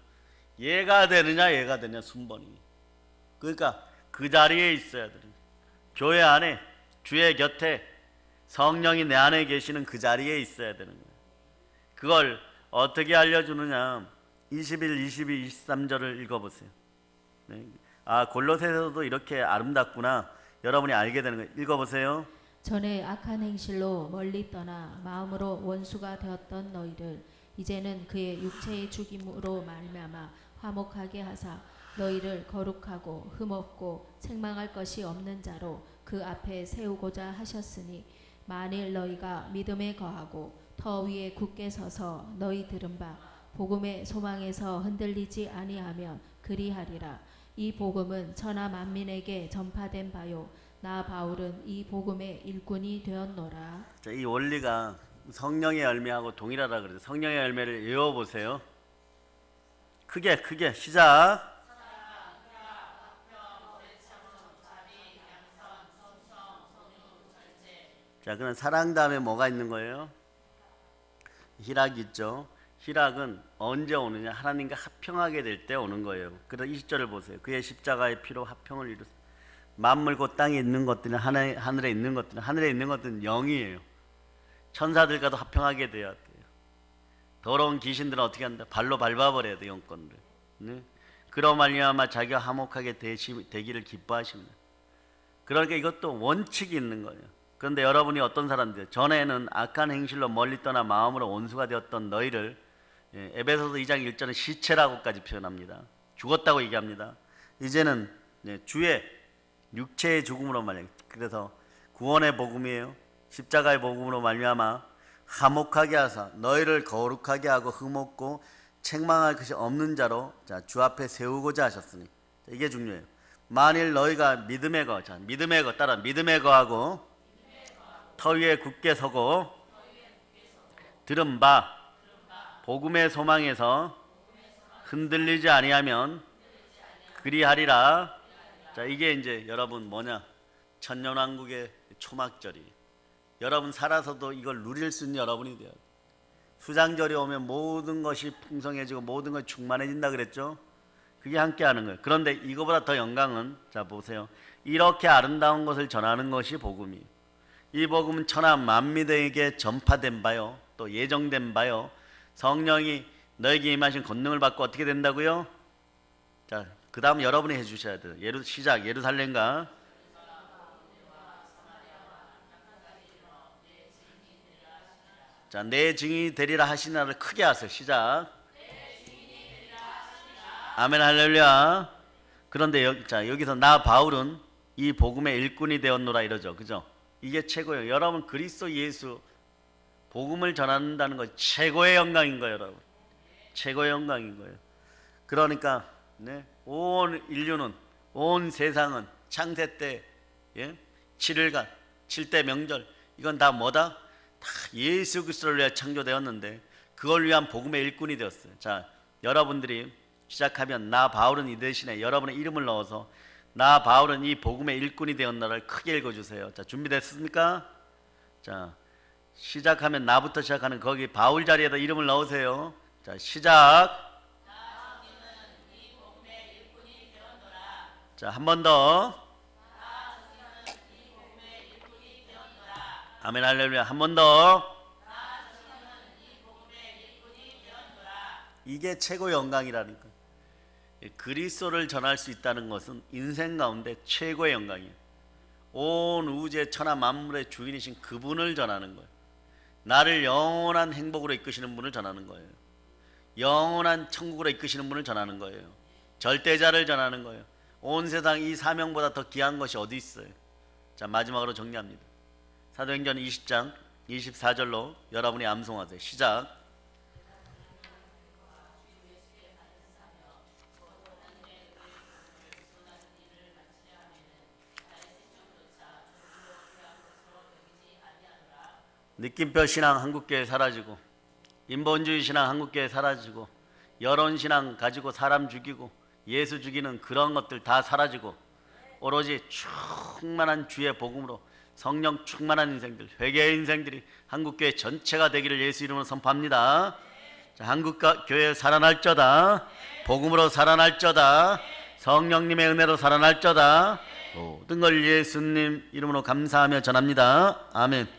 얘가 되느냐 순번이. 그러니까 그 자리에 있어야 돼요. 교회 안에 주의 곁에 성령이 내 안에 계시는 그 자리에 있어야 되는 거예요. 그걸 어떻게 알려주느냐? 21, 22, 23절을 읽어보세요. 아, 골로새서도 이렇게 아름답구나. 여러분이 알게 되는 거예요. 읽어보세요. 전에 악한 행실로 멀리 떠나 마음으로 원수가 되었던 너희를 이제는 그의 육체의 죽임으로 말미암아 화목하게 하사 너희를 거룩하고 흠없고 책망할 것이 없는 자로 그 앞에 세우고자 하셨으니 만일 너희가 믿음에 거하고 터 위에 굳게 서서 너희 들은 바 복음의 소망에서 흔들리지 아니하면 그리하리라. 이 복음은 천하 만민에게 전파된 바요 나 바울은 이 복음의 일꾼이 되었노라. 자, 이 원리가 성령의 열매하고 동일하다 그래서 성령의 열매를 외워보세요. 크게 시작. 자, 그럼 사랑 다음에 뭐가 있는 거예요? 희락이 있죠. 희락은 언제 오느냐? 하나님과 합평하게 될 때 오는 거예요. 그래서 20절을 보세요. 그의 십자가의 피로 합평을 이루사 만물 곧 땅에 있는 것들은 하늘에 있는 것들은, 하늘에 있는 것들은 영이에요. 천사들과도 합평하게 돼야 돼요. 더러운 귀신들은 어떻게 한다? 발로 밟아버려야 돼요, 영권을. 그러 말미암아 자기가 화목하게 되기를 기뻐하십니다. 그러니까 이것도 원칙이 있는 거예요. 그런데 여러분이 어떤 사람들, 전에는 악한 행실로 멀리 떠나 마음으로 원수가 되었던 너희를, 에베소서 2장 1절은 시체라고까지 표현합니다. 죽었다고 얘기합니다. 이제는 주의 육체의 죽음으로 말이에요. 그래서 구원의 복음이에요. 십자가의 복음으로 말미암아 화목하게 하사 너희를 거룩하게 하고 흠없고 책망할 것이 없는 자로 주 앞에 세우고자 하셨으니, 이게 중요해요. 만일 너희가 믿음에 거하고 터 위에 굳게 서고 들은 바 복음의 소망에서 흔들리지 아니하면 그리하리라. 자, 이게 이제 여러분 뭐냐? 천년왕국의 초막절이. 여러분 살아서도 이걸 누릴 수 있는 여러분이 돼요. 수장절이 오면 모든 것이 풍성해지고 모든 것이 충만해진다 그랬죠? 그게 함께하는 거예요. 그런데 이거보다 더 영광은, 자 보세요. 이렇게 아름다운 것을 전하는 것이 복음이에요. 이 복음은 천하 만민에게 전파된 바요, 또 예정된 바요. 성령이 너에게 임하신 권능을 받고 어떻게 된다고요? 자, 그 다음 여러분이 해주셔야 돼요. 시작. 예루살렘과 자, 내 증인이 되리라 하시나를 크게 하세요. 시작. 아멘 할렐루야. 그런데 여기서 나 바울은 이 복음의 일꾼이 되었노라 이러죠. 그죠? 이게 최고예요. 여러분 그리스도 예수 복음을 전한다는 것 최고의 영광인 거예요, 여러분. 최고의 영광인 거예요. 그러니까 온 인류는 온 세상은 창세 때 7일간 7대 명절 이건 다 뭐다? 다 예수 그리스도를 위해 창조되었는데 그걸 위한 복음의 일꾼이 되었어요. 자, 여러분들이 시작하면 나 바울은 이 대신에 여러분의 이름을 넣어서 나 바울은 이 복음의 일꾼이 되었나를 크게 읽어주세요. 자, 준비됐습니까? 자, 시작하면 나부터 시작하는 거기 바울 자리에다 이름을 넣으세요. 자, 시작. 자, 한 번 더. 아멘 할렐루야. 한 번 더. 이게 최고 영광이라니까. 그리스도를 전할 수 있다는 것은 인생 가운데 최고의 영광이에요. 온 우주의 천하 만물의 주인이신 그분을 전하는 거예요. 나를 영원한 행복으로 이끄시는 분을 전하는 거예요. 영원한 천국으로 이끄시는 분을 전하는 거예요. 절대자를 전하는 거예요. 온 세상 이 사명보다 더 귀한 것이 어디 있어요? 자, 마지막으로 정리합니다. 사도행전 20장 24절로 여러분이 암송하세요. 시작. 느낌표 신앙 한국교회 사라지고, 인본주의 신앙 한국교회 사라지고, 여론신앙 가지고 사람 죽이고 예수 죽이는 그런 것들 다 사라지고 오로지 충만한 주의 복음으로 성령 충만한 인생들, 회개의 인생들이 한국교회 전체가 되기를 예수 이름으로 선포합니다. 자, 한국교회 살아날저다. 복음으로 살아날저다. 성령님의 은혜로 살아날저다. 모든 걸 예수님 이름으로 감사하며 전합니다. 아멘.